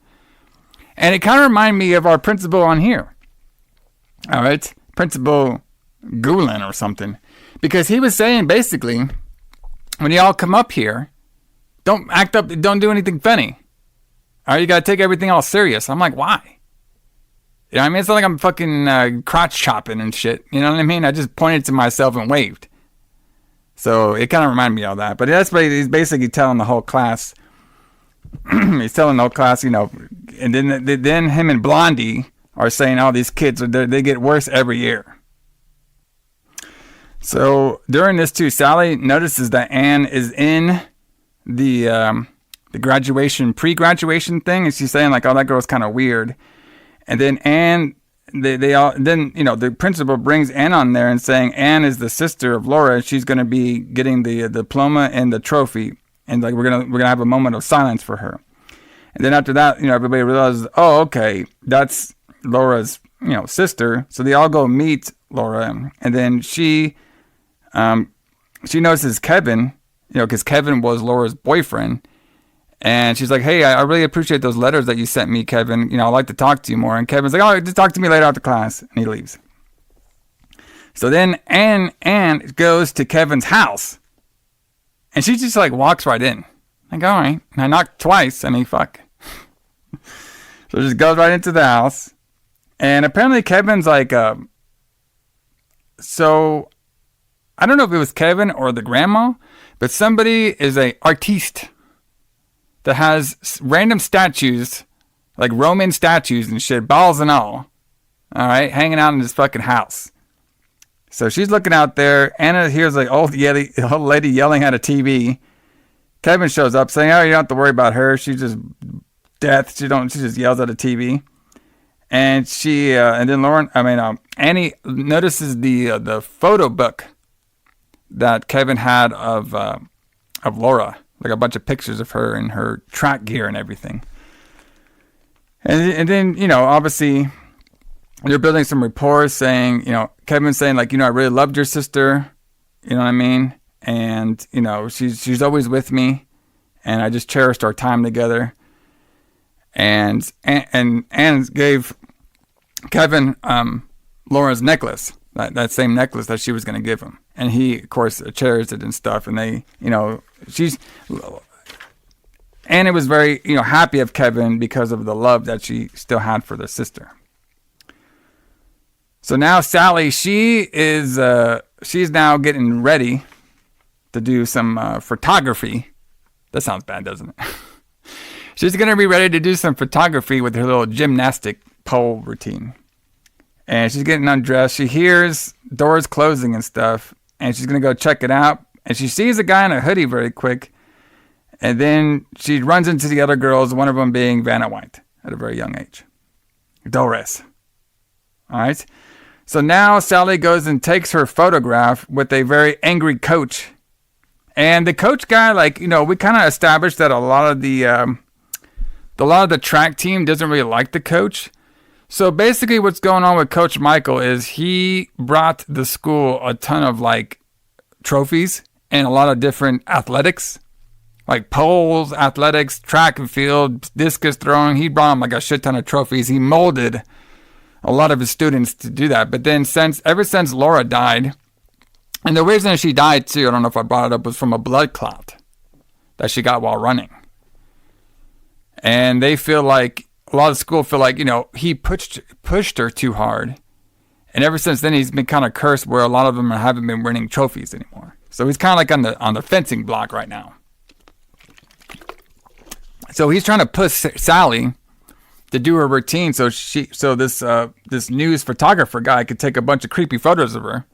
And it kind of reminded me of our principal on here. All right, Principal Gulen or something, because he was saying basically, when y'all come up here, don't act up, don't do anything funny. All right, you gotta take everything all serious. I'm like, why? I mean, it's not like I'm fucking crotch chopping and shit. You know what I mean? I just pointed to myself and waved. So it kind of reminded me of that. But that's what he's basically telling the whole class. He's telling the whole class, and then him and Blondie are saying, all these kids, they get worse every year. So during this too, Sally notices that Anne is in the graduation, pre-graduation thing, and she's saying like, oh, that girl's kind of weird. And then Anne, the principal brings Anne on there and saying Anne is the sister of Laura. She's going to be getting the diploma and the trophy, and like we're gonna have a moment of silence for her. And then after that, everybody realizes, oh, okay, that's Laura's sister. So they all go meet Laura, and then she notices Kevin, because Kevin was Laura's boyfriend. And she's like, hey, I really appreciate those letters that you sent me, Kevin. I'd like to talk to you more. And Kevin's like, oh, just talk to me later after class. And he leaves. So then Anne goes to Kevin's house. And she just like walks right in. Like, all right. And I knocked twice. I mean, fuck. So she just goes right into the house. And apparently Kevin's like, so I don't know if it was Kevin or the grandma, but somebody is a artiste that has random statues, like Roman statues and shit, balls and all right, hanging out in this fucking house. So she's looking out there. Anna hears like old lady yelling at a TV. Kevin shows up saying, oh, you don't have to worry about her. She's just death. She just yells at a TV. And then Annie notices the photo book that Kevin had of Laura. Like a bunch of pictures of her and her track gear and everything. And then, obviously, they're building some rapport saying, Kevin's saying, like, I really loved your sister. You know what I mean? And, she's always with me. And I just cherished our time together. And Anne gave Kevin Laura's necklace. That same necklace that she was going to give him. And he, of course, cherished it and stuff. And they, Anna was very, happy of Kevin because of the love that she still had for their sister. So now Sally, she's now getting ready to do some photography. That sounds bad, doesn't it? She's going to be ready to do some photography with her little gymnastic pole routine. And she's getting undressed. She hears doors closing and stuff. And she's going to go check it out. And she sees a guy in a hoodie very quick. And then she runs into the other girls, one of them being Vanna White at a very young age. Doris. All right. So now Sally goes and takes her photograph with a very angry coach. And the coach guy, we kind of established that a lot of the track team doesn't really like the coach. So basically what's going on with Coach Michael is he brought the school a ton of like trophies and a lot of different athletics, like poles, athletics, track and field, discus throwing. He brought them like a shit ton of trophies. He molded a lot of his students to do that. But then ever since Laura died, and the reason she died too, I don't know if I brought it up, was from a blood clot that she got while running. And they feel like, a lot of school feel like, he pushed her too hard. And ever since then, he's been kind of cursed where a lot of them haven't been winning trophies anymore. So he's kind of like on the fencing block right now. So he's trying to push Sally to do her routine so this news photographer guy could take a bunch of creepy photos of her.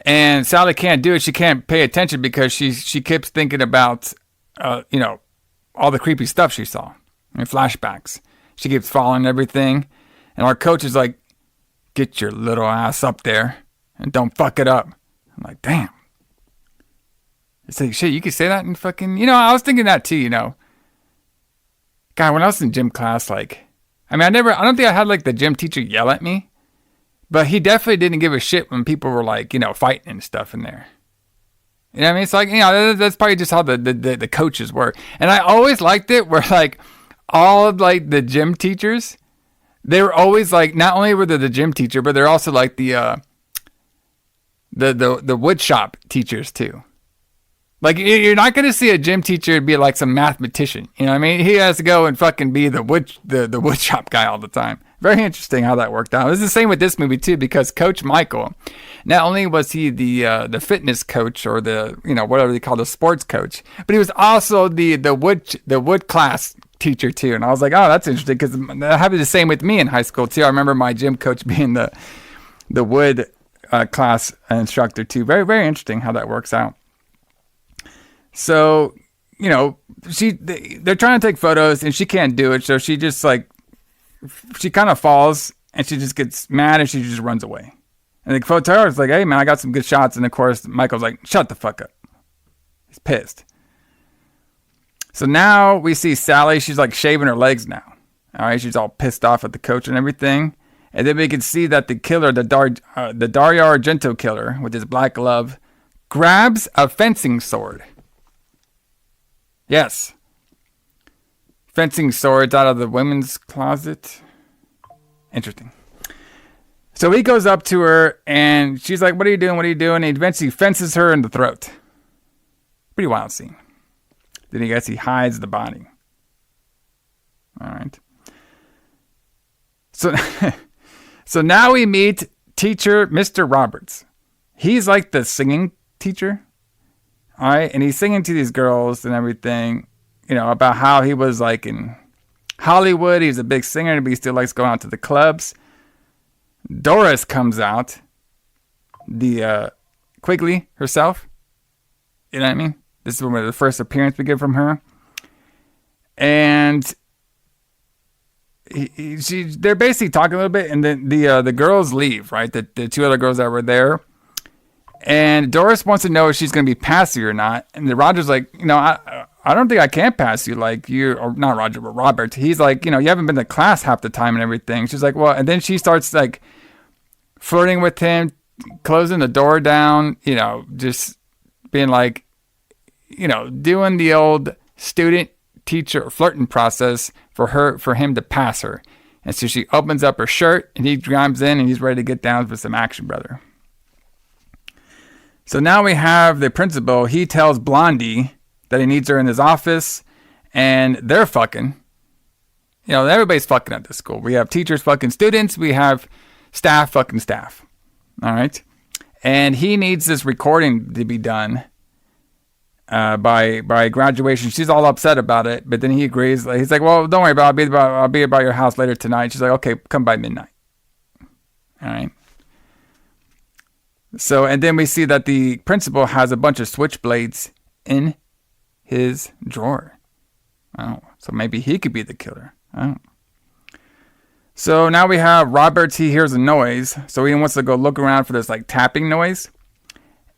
And Sally can't do it. She can't pay attention because she keeps thinking about all the creepy stuff she saw and flashbacks. She keeps following everything. And our coach is like, get your little ass up there and don't fuck it up. I'm like, damn. It's like, shit, you could say that in fucking, I was thinking that too, God, when I was in gym class, I don't think I had like the gym teacher yell at me, but he definitely didn't give a shit when people were like, fighting and stuff in there. You know what I mean? It's like, that's probably just how the coaches were. And I always liked it where like all of like the gym teachers, they were always like, not only were they the gym teacher, but they're also like the wood shop teachers too. Like, you're not going to see a gym teacher be like some mathematician. You know what I mean? He has to go and fucking be the wood shop guy all the time. Very interesting how that worked out. It's the same with this movie too, because Coach Michael, not only was he the fitness coach or the, whatever they call the sports coach, but he was also the wood class teacher too. And I was like, oh, that's interesting, because that happened the same with me in high school too. I remember my gym coach being the wood class instructor too. Very, very interesting how that works out. So, they're trying to take photos and she can't do it. So she just she kind of falls and she just gets mad and she just runs away. And the photographer's like, hey man, I got some good shots. And of course, Michael's like, shut the fuck up. He's pissed. So now we see Sally. She's like shaving her legs now. All right. She's all pissed off at the coach and everything. And then we can see that the killer, the Dario Argento killer with his black glove, grabs a fencing sword. Yes. Fencing swords out of the women's closet. Interesting. So he goes up to her and she's like, what are you doing? What are you doing? And he eventually fences her in the throat. Pretty wild scene. Then he hides the body. All right. So now we meet teacher Mr. Roberts. He's like the singing teacher. All right, and he's singing to these girls and everything, about how he was like in Hollywood. He's a big singer, but he still likes going out to the clubs. Doris comes out, the Quigley herself. You know what I mean? This is one of the first appearance we get from her. And they're basically talking a little bit, and then the girls leave, right? The two other girls that were there. And Doris wants to know if she's going to be passy or not. And Roger's like, I don't think I can pass you. Like, or not Roger, but Robert. He's like, you haven't been to class half the time and everything. She's like, well, and then she starts like flirting with him, closing the door down, just being like, doing the old student teacher flirting process for him to pass her. And so she opens up her shirt and he climbs in and he's ready to get down with some action, brother. So now we have the principal. He tells Blondie that he needs her in his office, and they're fucking. Everybody's fucking at this school. We have teachers fucking students. We have staff fucking staff. All right. And he needs this recording to be done by graduation. She's all upset about it, but then he agrees. He's like, well, don't worry about it. I'll be about your house later tonight. She's like, okay, come by midnight. All right. So, and then we see that the principal has a bunch of switchblades in his drawer. Oh, so maybe he could be the killer. Oh. So now we have Roberts. He hears a noise. So he wants to go look around for this like tapping noise.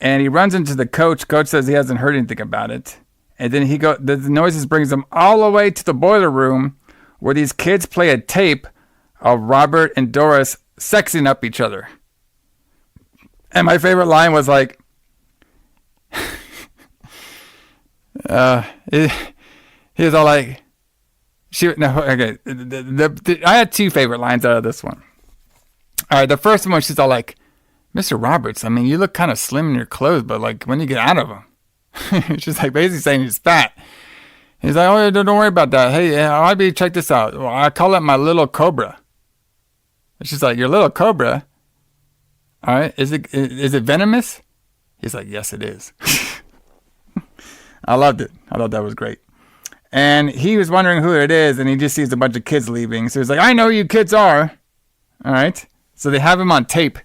And he runs into the coach. Coach says he hasn't heard anything about it. And then the noises brings him all the way to the boiler room where these kids play a tape of Robert and Doris sexing up each other. And my favorite line was like, he was all like, I had two favorite lines out of this one. All right, the first one, she's all like, Mr. Roberts, I mean, you look kind of slim in your clothes, but like when you get out of them, she's like basically saying he's fat. He's like, oh, don't worry about that. Hey, IB, check this out. Well, I call it my little cobra. And she's like, your little cobra? All right, is it venomous? He's like, yes, it is. I loved it. I thought that was great. And he was wondering who it is, and he just sees a bunch of kids leaving. So he's like, I know who you kids are. All right. So they have him on tape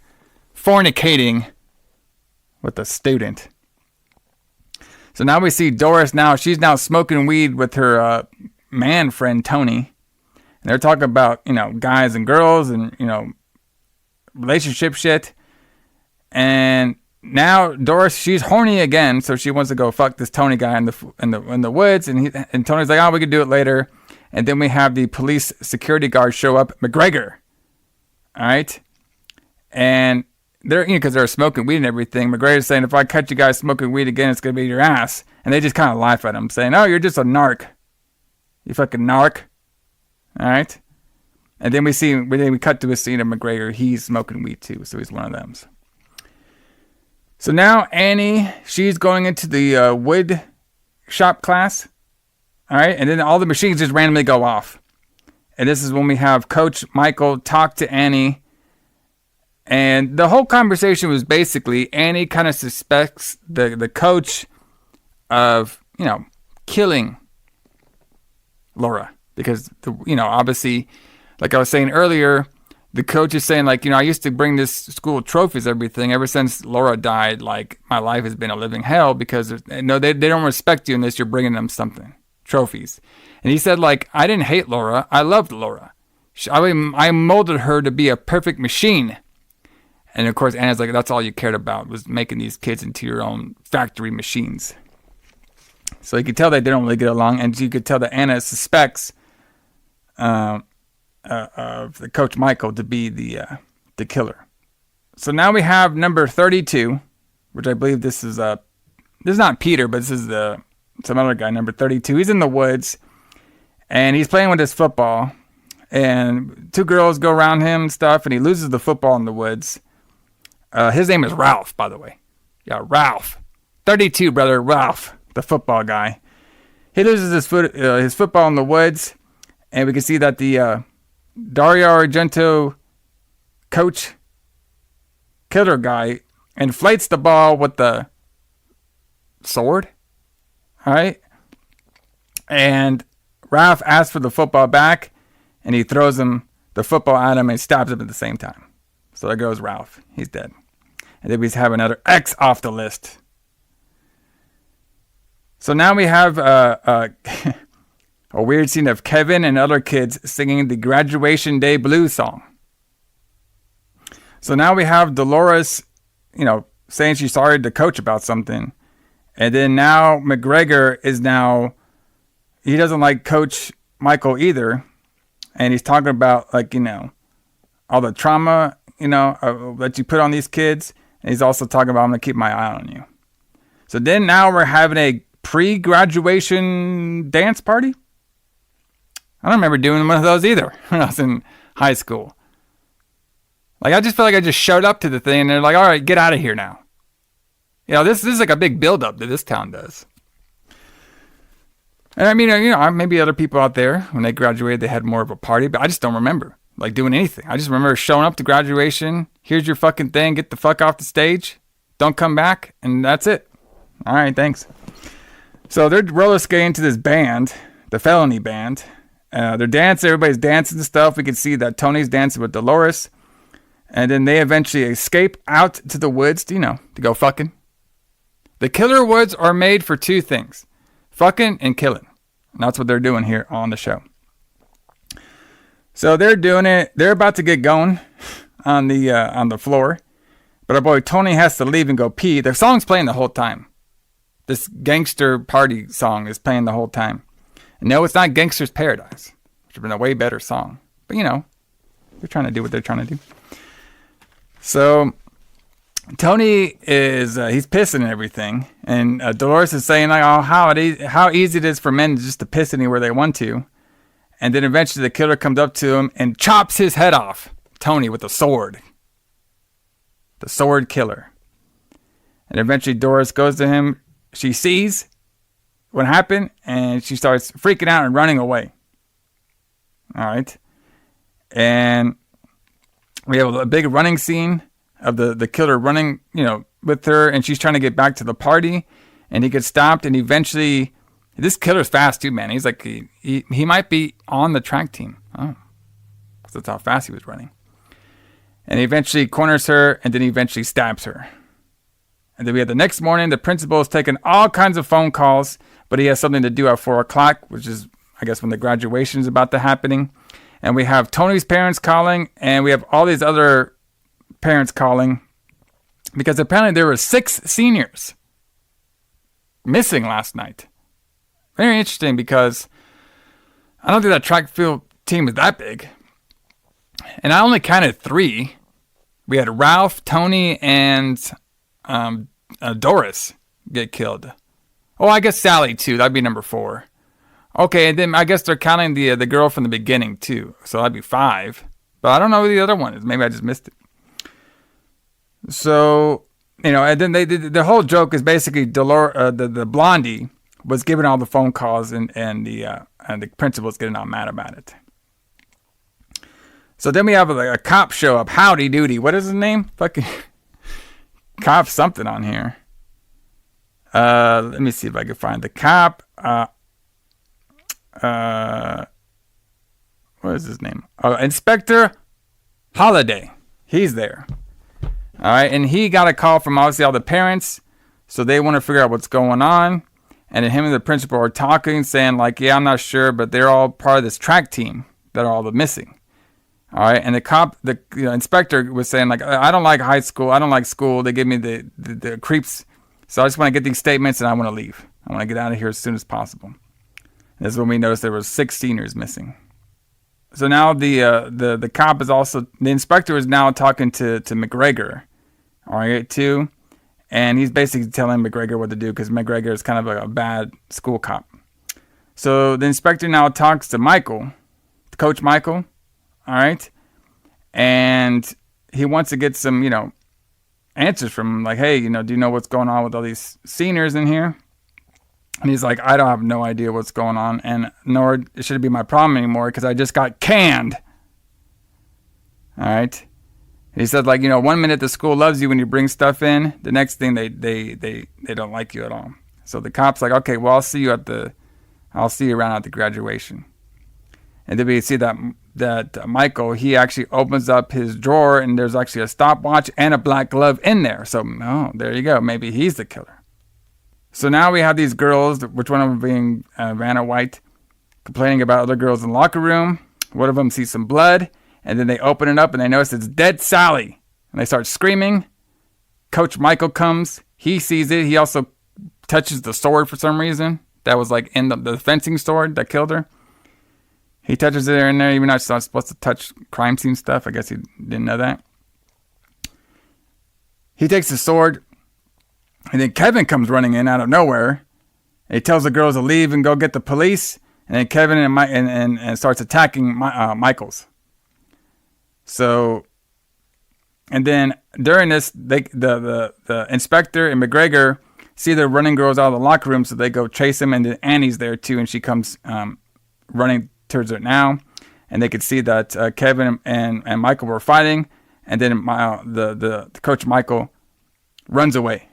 fornicating with a student. So now we see Doris now. She's now smoking weed with her man friend, Tony. And they're talking about, guys and girls and, relationship shit. And now Doris, she's horny again, so she wants to go fuck this Tony guy in the woods, and Tony's like, oh, we can do it later. And then we have the police security guard show up, McGregor. All right, and they're because they're smoking weed and everything. McGregor's saying, if I catch you guys smoking weed again, it's gonna be your ass. And they just kind of laugh at him, saying, oh, you're just a narc, you fucking narc. All right, and then we cut to a scene of McGregor. He's smoking weed too, so he's one of them. So now Annie, she's going into the wood shop class. All right. And then all the machines just randomly go off. And this is when we have Coach Michael talk to Annie. And the whole conversation was basically Annie kind of suspects the coach of, killing Laura. Because, obviously, like I was saying earlier, the coach is saying, like, I used to bring this school trophies, everything. Ever since Laura died, like, my life has been a living hell because, they don't respect you unless you're bringing them something, trophies. And he said, like, I didn't hate Laura. I loved Laura. I molded her to be a perfect machine. And, of course, Anna's like, that's all you cared about was making these kids into your own factory machines. So you could tell that they don't really get along. And you could tell that Anna suspects of the Coach Michael to be the killer. So now we have number 32, which I believe this is not Peter, but this is some other guy, number 32. He's in the woods, and he's playing with his football, and two girls go around him and stuff, and he loses the football in the woods. His name is Ralph, by the way. Yeah, Ralph. 32, brother, Ralph, the football guy. He loses his football in the woods, and we can see that the Dario Argento coach killer guy inflates the ball with the sword. All right. And Ralph asks for the football back, and he throws the football at him and stabs him at the same time. So there goes Ralph. He's dead. And then we have another X off the list. So now we have a weird scene of Kevin and other kids singing the Graduation Day Blues song. So now we have Dolores, saying she's sorry to coach about something. And then now McGregor he doesn't like Coach Michael either. And he's talking about, like, all the trauma, that you put on these kids. And he's also talking about, I'm going to keep my eye on you. So then now we're having a pre-graduation dance party. I don't remember doing one of those either when I was in high school. Like, I just feel like I just showed up to the thing and they're like, all right, get out of here now. This is like a big buildup that this town does. And I mean, maybe other people out there, when they graduated, they had more of a party, but I just don't remember, like, doing anything. I just remember showing up to graduation. Here's your fucking thing. Get the fuck off the stage. Don't come back. And that's it. All right, thanks. So they're roller skating to this band, the Felony Band. They're dancing. Everybody's dancing and stuff. We can see that Tony's dancing with Dolores. And then they eventually escape out to the woods, to go fucking. The killer woods are made for two things. Fucking and killing. And that's what they're doing here on the show. So they're doing it. They're about to get going on the floor. But our boy Tony has to leave and go pee. The song's playing the whole time. This gangster party song is playing the whole time. And no, it's not Gangster's Paradise, which would have been a way better song. But They're trying to do what they're trying to do. So Tony is he's pissing and everything, and Dolores is saying like, oh, how easy it is for men just to piss anywhere they want to, and then eventually the killer comes up to him and chops his head off, Tony, with a sword. The sword killer. And eventually Doris goes to him. She sees what happened, and she starts freaking out and running away. All right, and we have a big running scene of the killer running, with her, and she's trying to get back to the party, and he gets stopped, and eventually, this killer's fast too, man. He's like, he might be on the track team. Oh, because that's how fast he was running. And he eventually corners her, and then he eventually stabs her. And then we have the next morning, the principal is taking all kinds of phone calls, but he has something to do at 4 o'clock, which is, I guess, when the graduation is about to happening. And we have Tony's parents calling, and we have all these other parents calling, because apparently there were 6 seniors missing last night. Very interesting, because I don't think that track field team is that big. And I only counted 3. We had Ralph, Tony, and Doris get killed. Oh, I guess Sally too. That'd be number 4. Okay, and then I guess they're counting the girl from the beginning too. So that'd be 5. But I don't know who the other one is. Maybe I just missed it. So, and then the whole joke is basically the blondie was giving all the phone calls, and the principal's getting all mad about it. So then we have a cop show up. Howdy doody. What is his name? Fucking cop something on here. Let me see if I can find the cop. What is his name? Oh, Inspector Holiday. He's there. All right, and he got a call from obviously all the parents, so they want to figure out what's going on. And then him and the principal are talking, saying like, yeah, I'm not sure, but they're all part of this track team that are all the missing. All right, and the inspector was saying like, I don't like high school, I don't like school. They give me the creeps, so I just want to get these statements and I want to leave. I want to get out of here as soon as possible. And this is when we noticed there were 6 seniors missing. So now the cop is also, the inspector is now talking to McGregor, all right, too. And he's basically telling McGregor what to do, because McGregor is kind of a bad school cop. So the inspector now talks to Michael, Coach Michael, all right. And he wants to get some, answers from him, like, hey, do you know what's going on with all these seniors in here? And he's like, I don't have no idea what's going on, and nor should it be my problem anymore, because I just got canned. All right. He said, like, 1 minute the school loves you when you bring stuff in, the next thing they don't like you at all. So the cop's like, okay, well, I'll see you around at the graduation. And then we see that Michael, he actually opens up his drawer, and there's actually a stopwatch and a black glove in there. So, there you go. Maybe he's the killer. So now we have these girls, which one of them being Vanna White, complaining about other girls in the locker room. One of them sees some blood, and then they open it up, and they notice it's dead Sally. And they start screaming. Coach Michael comes. He sees it. He also touches the sword for some reason. That was like in the fencing sword that killed her. He touches it in there, even though it's not supposed to touch crime scene stuff. I guess he didn't know that. He takes the sword. And then Kevin comes running in out of nowhere. He tells the girls to leave and go get the police. And then Kevin and starts attacking Michaels. So, and then during this, the inspector and McGregor see the running girls out of the locker room, so they go chase him. And then Annie's there too, and she comes running towards it now. And they could see that Kevin and Michael were fighting. And then the coach Michael runs away.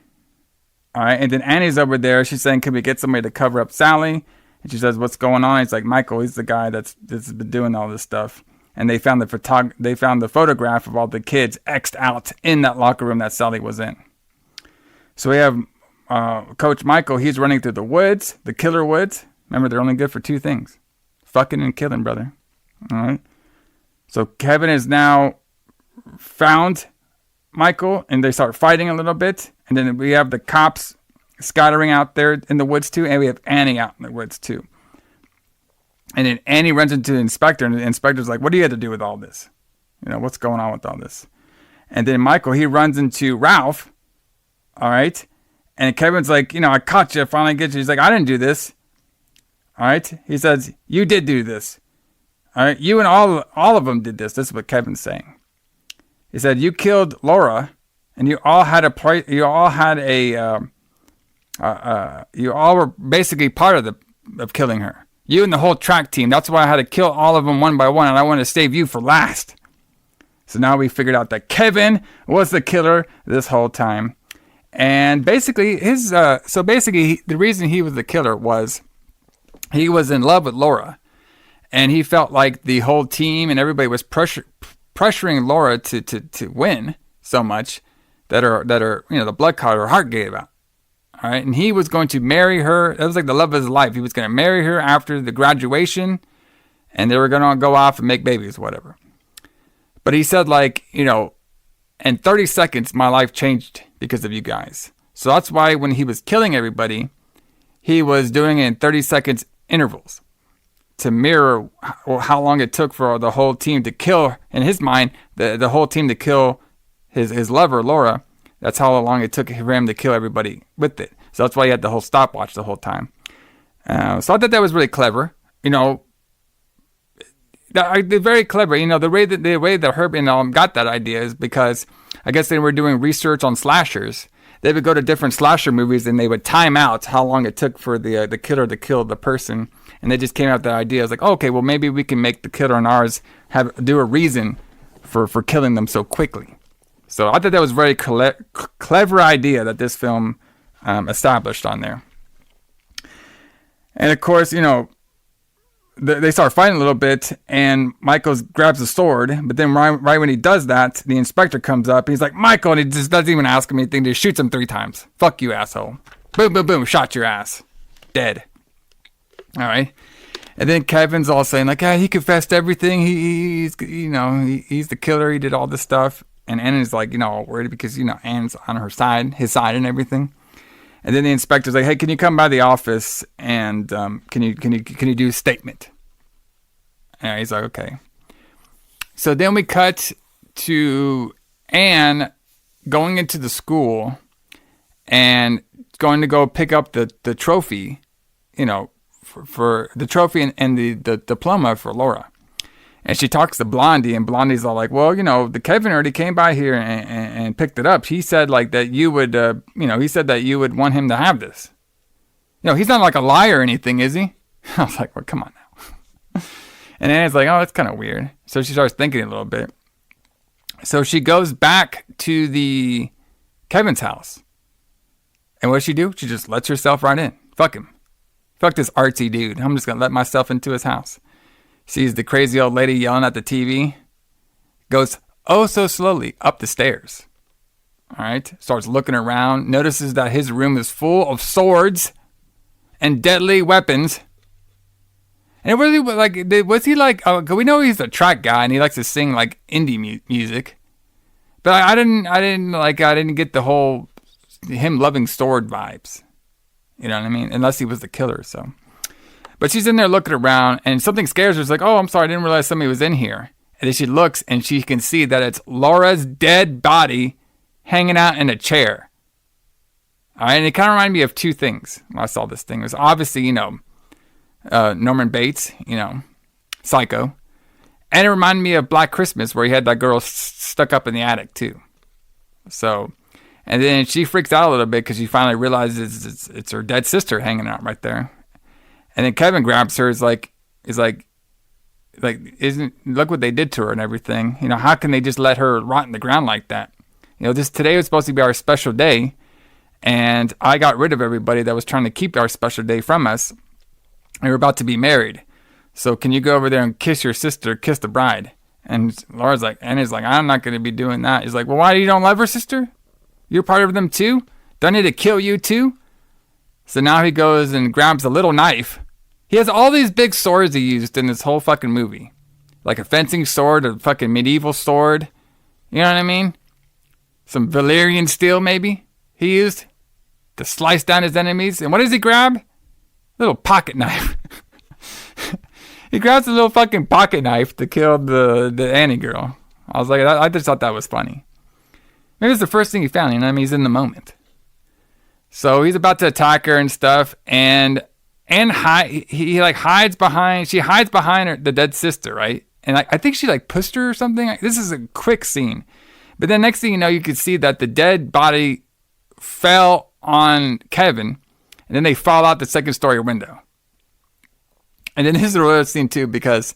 All right, and then Annie's over there. She's saying, can we get somebody to cover up Sally? And she says, what's going on? He's like, Michael, he's the guy that's been doing all this stuff. And they found the photograph of all the kids X'd out in that locker room that Sally was in. So we have Coach Michael. He's running through the woods, the killer woods. Remember, they're only good for 2 things. Fucking and killing, brother. All right. So Kevin is now found Michael, and they start fighting a little bit. And then we have the cops scattering out there in the woods too. And we have Annie out in the woods too. And then Annie runs into the inspector, and the inspector's like, what do you have to do with all this? What's going on with all this? And then Michael, he runs into Ralph. All right. And Kevin's like, I caught you. I finally get you. He's like, I didn't do this. All right. He says, you did do this. All right. You and all of them did this. This is what Kevin's saying. He said, you killed Laura and you all were basically part of killing her. You and the whole track team. That's why I had to kill all of them one by one. And I wanted to save you for last. So now we figured out that Kevin was the killer this whole time. And basically, the reason he was the killer was he was in love with Laura. And he felt like the whole team and everybody was pressuring Laura to win so much that the blood clot her heart gave out. All right. And he was going to marry her. That was like the love of his life. He was going to marry her after the graduation. And they were going to go off and make babies, whatever. But he said, like, in 30 seconds, my life changed because of you guys. So that's why when he was killing everybody, he was doing it in 30 seconds intervals to mirror how long it took for the whole team to kill, in his mind, the whole team to kill his lover, Laura. That's how long it took for him to kill everybody with it. So that's why he had the whole stopwatch the whole time. So I thought that was really clever. They're very clever. The way that Herb got that idea is because I guess they were doing research on slashers. They would go to different slasher movies and they would time out how long it took for the killer to kill the person. And they just came out with that idea. It's like, okay, well, maybe we can make the killer in ours do a reason for killing them so quickly. So I thought that was a very clever idea that this film established on there. And of course, they start fighting a little bit, and Michael grabs the sword. But then right when he does that, the inspector comes up. He's like, Michael, and he just doesn't even ask him anything. Just shoots him 3 times. Fuck you, asshole. Boom, boom, boom. Shot your ass. Dead. All right. And then Kevin's all saying, like, he confessed everything. He's the killer. He did all this stuff. And Anna's like, all worried because, Anne's on his side and everything. And then the inspector's like, hey, can you come by the office and can you do a statement? And he's like, okay. So then we cut to Anne going into the school and going to go pick up the trophy, for the trophy and the diploma for Laura. And she talks to Blondie, and Blondie's all like, well, the Kevin already came by here and picked it up. He said like that you would, he said that you would want him to have this. He's not like a liar or anything, is he? I was like, well, come on now. And Anna's like, oh, that's kind of weird. So she starts thinking a little bit. So she goes back to the Kevin's house. And what does she do? She just lets herself right in. Fuck him. Fuck this artsy dude. I'm just going to let myself into his house. Sees the crazy old lady yelling at the TV. Goes oh so slowly up the stairs. All right. Starts looking around. Notices that his room is full of swords and deadly weapons. And was he like, we know he's a track guy and he likes to sing like indie music. But I didn't get the whole him loving sword vibes. You know what I mean? Unless he was the killer, so. But she's in there looking around, and something scares her. It's like, oh, I'm sorry, I didn't realize somebody was in here. And then she looks, and she can see that it's Laura's dead body hanging out in a chair. All right, and it kind of reminded me of 2 things when I saw this thing. It was obviously, Norman Bates, Psycho. And it reminded me of Black Christmas, where he had that girl stuck up in the attic, too. So, and then she freaks out a little bit because she finally realizes it's her dead sister hanging out right there. And then Kevin grabs her. Look what they did to her and everything. How can they just let her rot in the ground like that? Today was supposed to be our special day, and I got rid of everybody that was trying to keep our special day from us. And we're about to be married. So can you go over there and kiss your sister, kiss the bride? And Anna's like, I'm not going to be doing that. He's like, well, why you don't love her sister? You're part of them too? Do I need to kill you too? So now he goes and grabs a little knife. He has all these big swords he used in this whole fucking movie. Like a fencing sword, a fucking medieval sword. You know what I mean? Some Valyrian steel maybe he used to slice down his enemies. And what does he grab? A little pocket knife. He grabs a little fucking pocket knife to kill the Annie girl. I was like, I just thought that was funny. Maybe it's the first thing he found. You know what I mean? He's in the moment. So he's about to attack her and stuff, and he like hides behind. She hides behind the dead sister, right? And I think she like pushed her or something. This is a quick scene, but then next thing you know, you could see that the dead body fell on Kevin, and then they fall out the second story window. And then this is a real scene too, because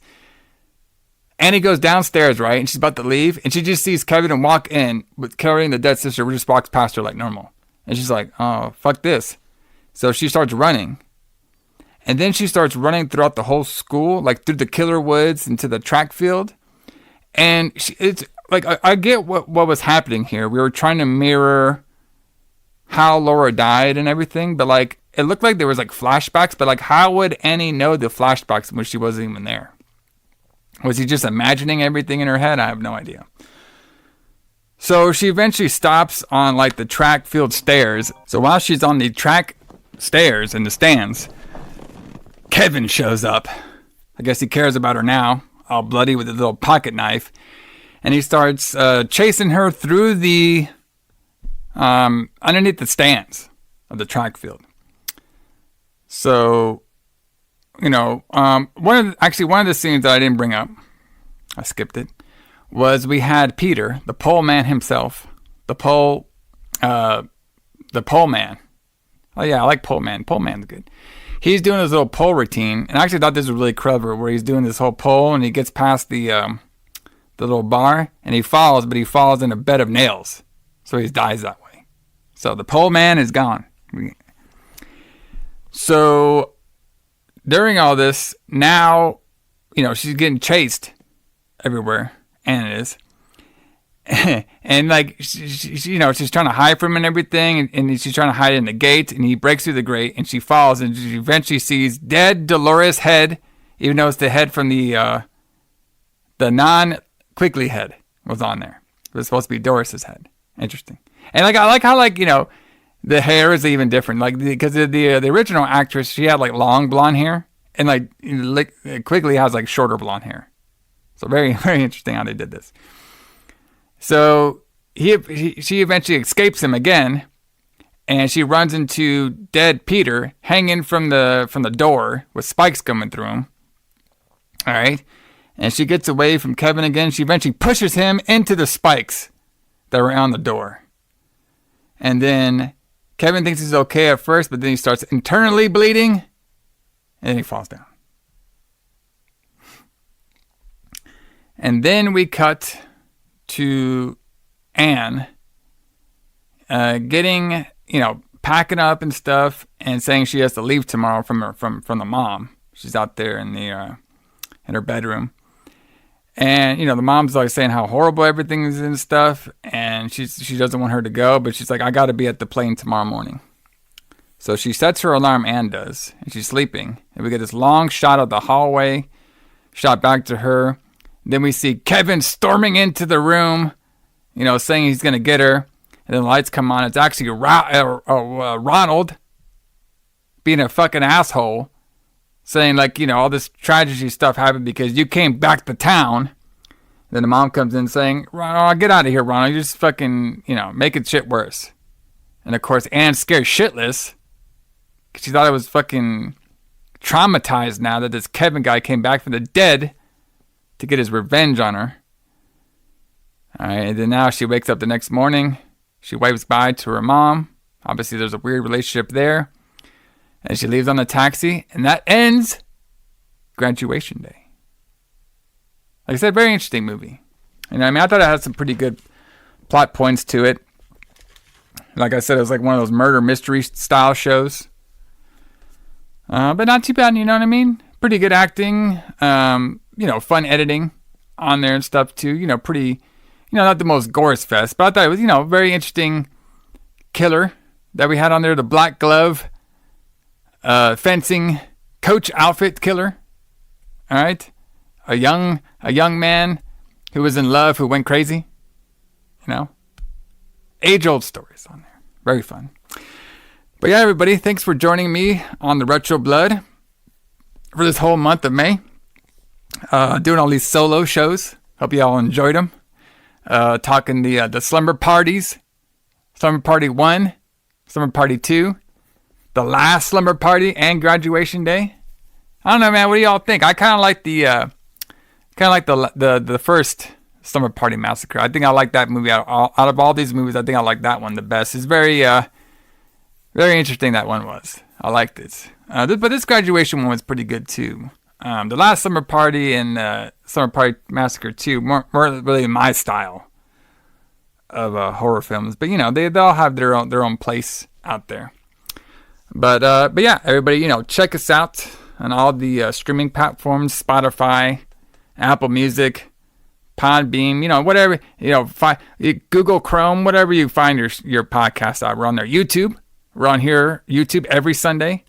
Annie goes downstairs, right, and she's about to leave, and she just sees Kevin walk in with carrying the dead sister, who just walks past her like normal. And she's like, oh, fuck this. So she starts running. And then she starts running throughout the whole school, like through the killer woods into the track field. And it's like, I get what was happening here. We were trying to mirror how Laura died and everything, but like, it looked like there was like flashbacks, but like, how would Annie know the flashbacks when she wasn't even there? Was he just imagining everything in her head? I have no idea. So she eventually stops on like the track field stairs. So while she's on the track stairs in the stands, Kevin shows up. I guess he cares about her now, all bloody with his little pocket knife. And he starts chasing her through the, underneath the stands of the track field. So, you know, one of the scenes that I didn't bring up, I skipped it, was we had Peter, the pole man himself, the pole man. Oh yeah, I like pole man. Pole man's good. He's doing his little pole routine, and I actually thought this was really clever, where he's doing this whole pole, and he gets past the little bar, and he falls, but he falls in a bed of nails, so he dies that way. So the pole man is gone. So during all this, now, you know, she's getting chased everywhere. Anna is. And like, she, you know, she's trying to hide from him and everything. And she's trying to hide in the gate. And he breaks through the grate and she falls. And she eventually sees dead Dolores' head. Even though it's the head from the non-Quigley head was on there. It was supposed to be Doris's head. Interesting. And like, I like how, like, you know, the hair is even different. Like, because the original actress, she had like long blonde hair. And like Quigley has like shorter blonde hair. So very, very interesting how they did this. So she eventually escapes him again, and she runs into dead Peter hanging from the door with spikes coming through him. All right, and she gets away from Kevin again. She eventually pushes him into the spikes that were on the door, and then Kevin thinks he's okay at first, but then he starts internally bleeding, and then he falls down. And then we cut to Anne getting, you know, packing up and stuff and saying she has to leave tomorrow from the mom. She's out there in her bedroom. And, you know, the mom's like saying how horrible everything is and stuff. And she doesn't want her to go, but she's like, I got to be at the plane tomorrow morning. So she sets her alarm, Anne does, and she's sleeping. And we get this long shot of the hallway, shot back to her. Then we see Kevin storming into the room, you know, saying he's going to get her. And then the lights come on. It's actually Ronald being a fucking asshole, saying, like, you know, all this tragedy stuff happened because you came back to town. Then the mom comes in saying, Ronald, get out of here, Ronald. You're just fucking, you know, making shit worse. And, of course, Anne's scared shitless. She thought it was fucking traumatized now that this Kevin guy came back from the dead to get his revenge on her. All right, and then now she wakes up the next morning. She waves bye to her mom. Obviously, there's a weird relationship there. And she leaves on the taxi, and that ends Graduation Day. Like I said, very interesting movie. You know, I mean, I thought it had some pretty good plot points to it. Like I said, it was like one of those murder mystery style shows. But not too bad, you know what I mean? Pretty good acting. You know, fun editing on there and stuff too. You know, pretty, you know, not the most gore fest, but I thought it was, you know, very interesting killer that we had on there. The black glove, fencing coach outfit killer. All right, a young man who was in love who went crazy. You know, age-old stories on there. Very fun. But yeah, everybody, thanks for joining me on the Retro Blood for this whole month of May. Doing all these solo shows. Hope you all enjoyed them. talking the Slumber Parties. Slumber Party 1, Slumber Party 2, the last Slumber Party, and Graduation Day. I don't know, man. What do y'all think? I kind of like the first Slumber Party Massacre. I think I like that movie out of all these movies. I think I like that one the best. It's very very interesting, that one was. I liked it. But this Graduation one was pretty good too. The last Slumber Party and Slumber Party Massacre 2 more really my style of horror films. But they all have their own place out there. But yeah, everybody, check us out on all the streaming platforms: Spotify, Apple Music, Podbeam, whatever, Google Chrome, whatever you find your podcast out. We're on there. YouTube. We're on here, YouTube, every Sunday.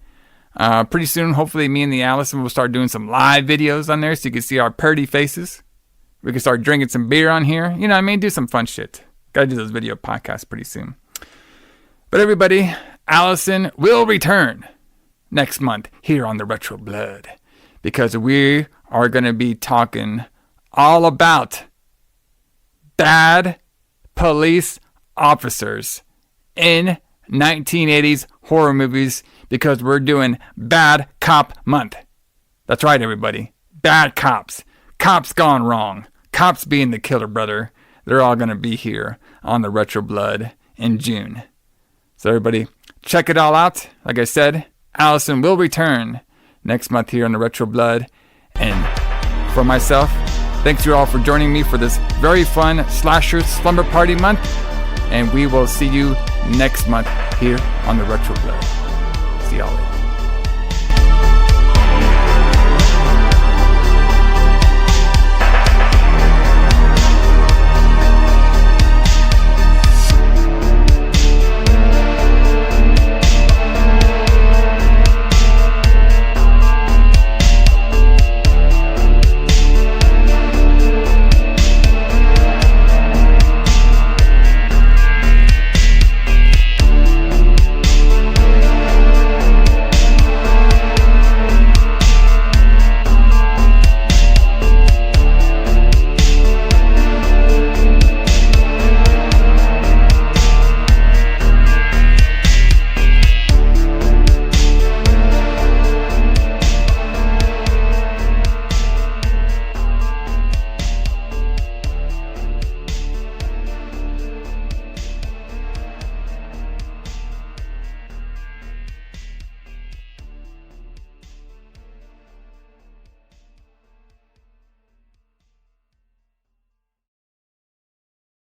Pretty soon, hopefully, me and the Allison will start doing some live videos on there so you can see our pretty faces. We can start drinking some beer on here. Do some fun shit. Gotta do those video podcasts pretty soon. But everybody, Allison will return next month here on the Retro Blood, because we are going to be talking all about bad police officers in 1980s horror movies, because we're doing Bad Cop Month. That's right, everybody. Bad cops. Cops gone wrong. Cops being the killer, brother. They're all going to be here on the Retro Blood in June. So everybody, check it all out. Like I said, Allison will return next month here on the Retro Blood. And for myself, thanks you all for joining me for this very fun Slasher Slumber Party month. And we will see you next month here on the Retro Blood. See y'all later.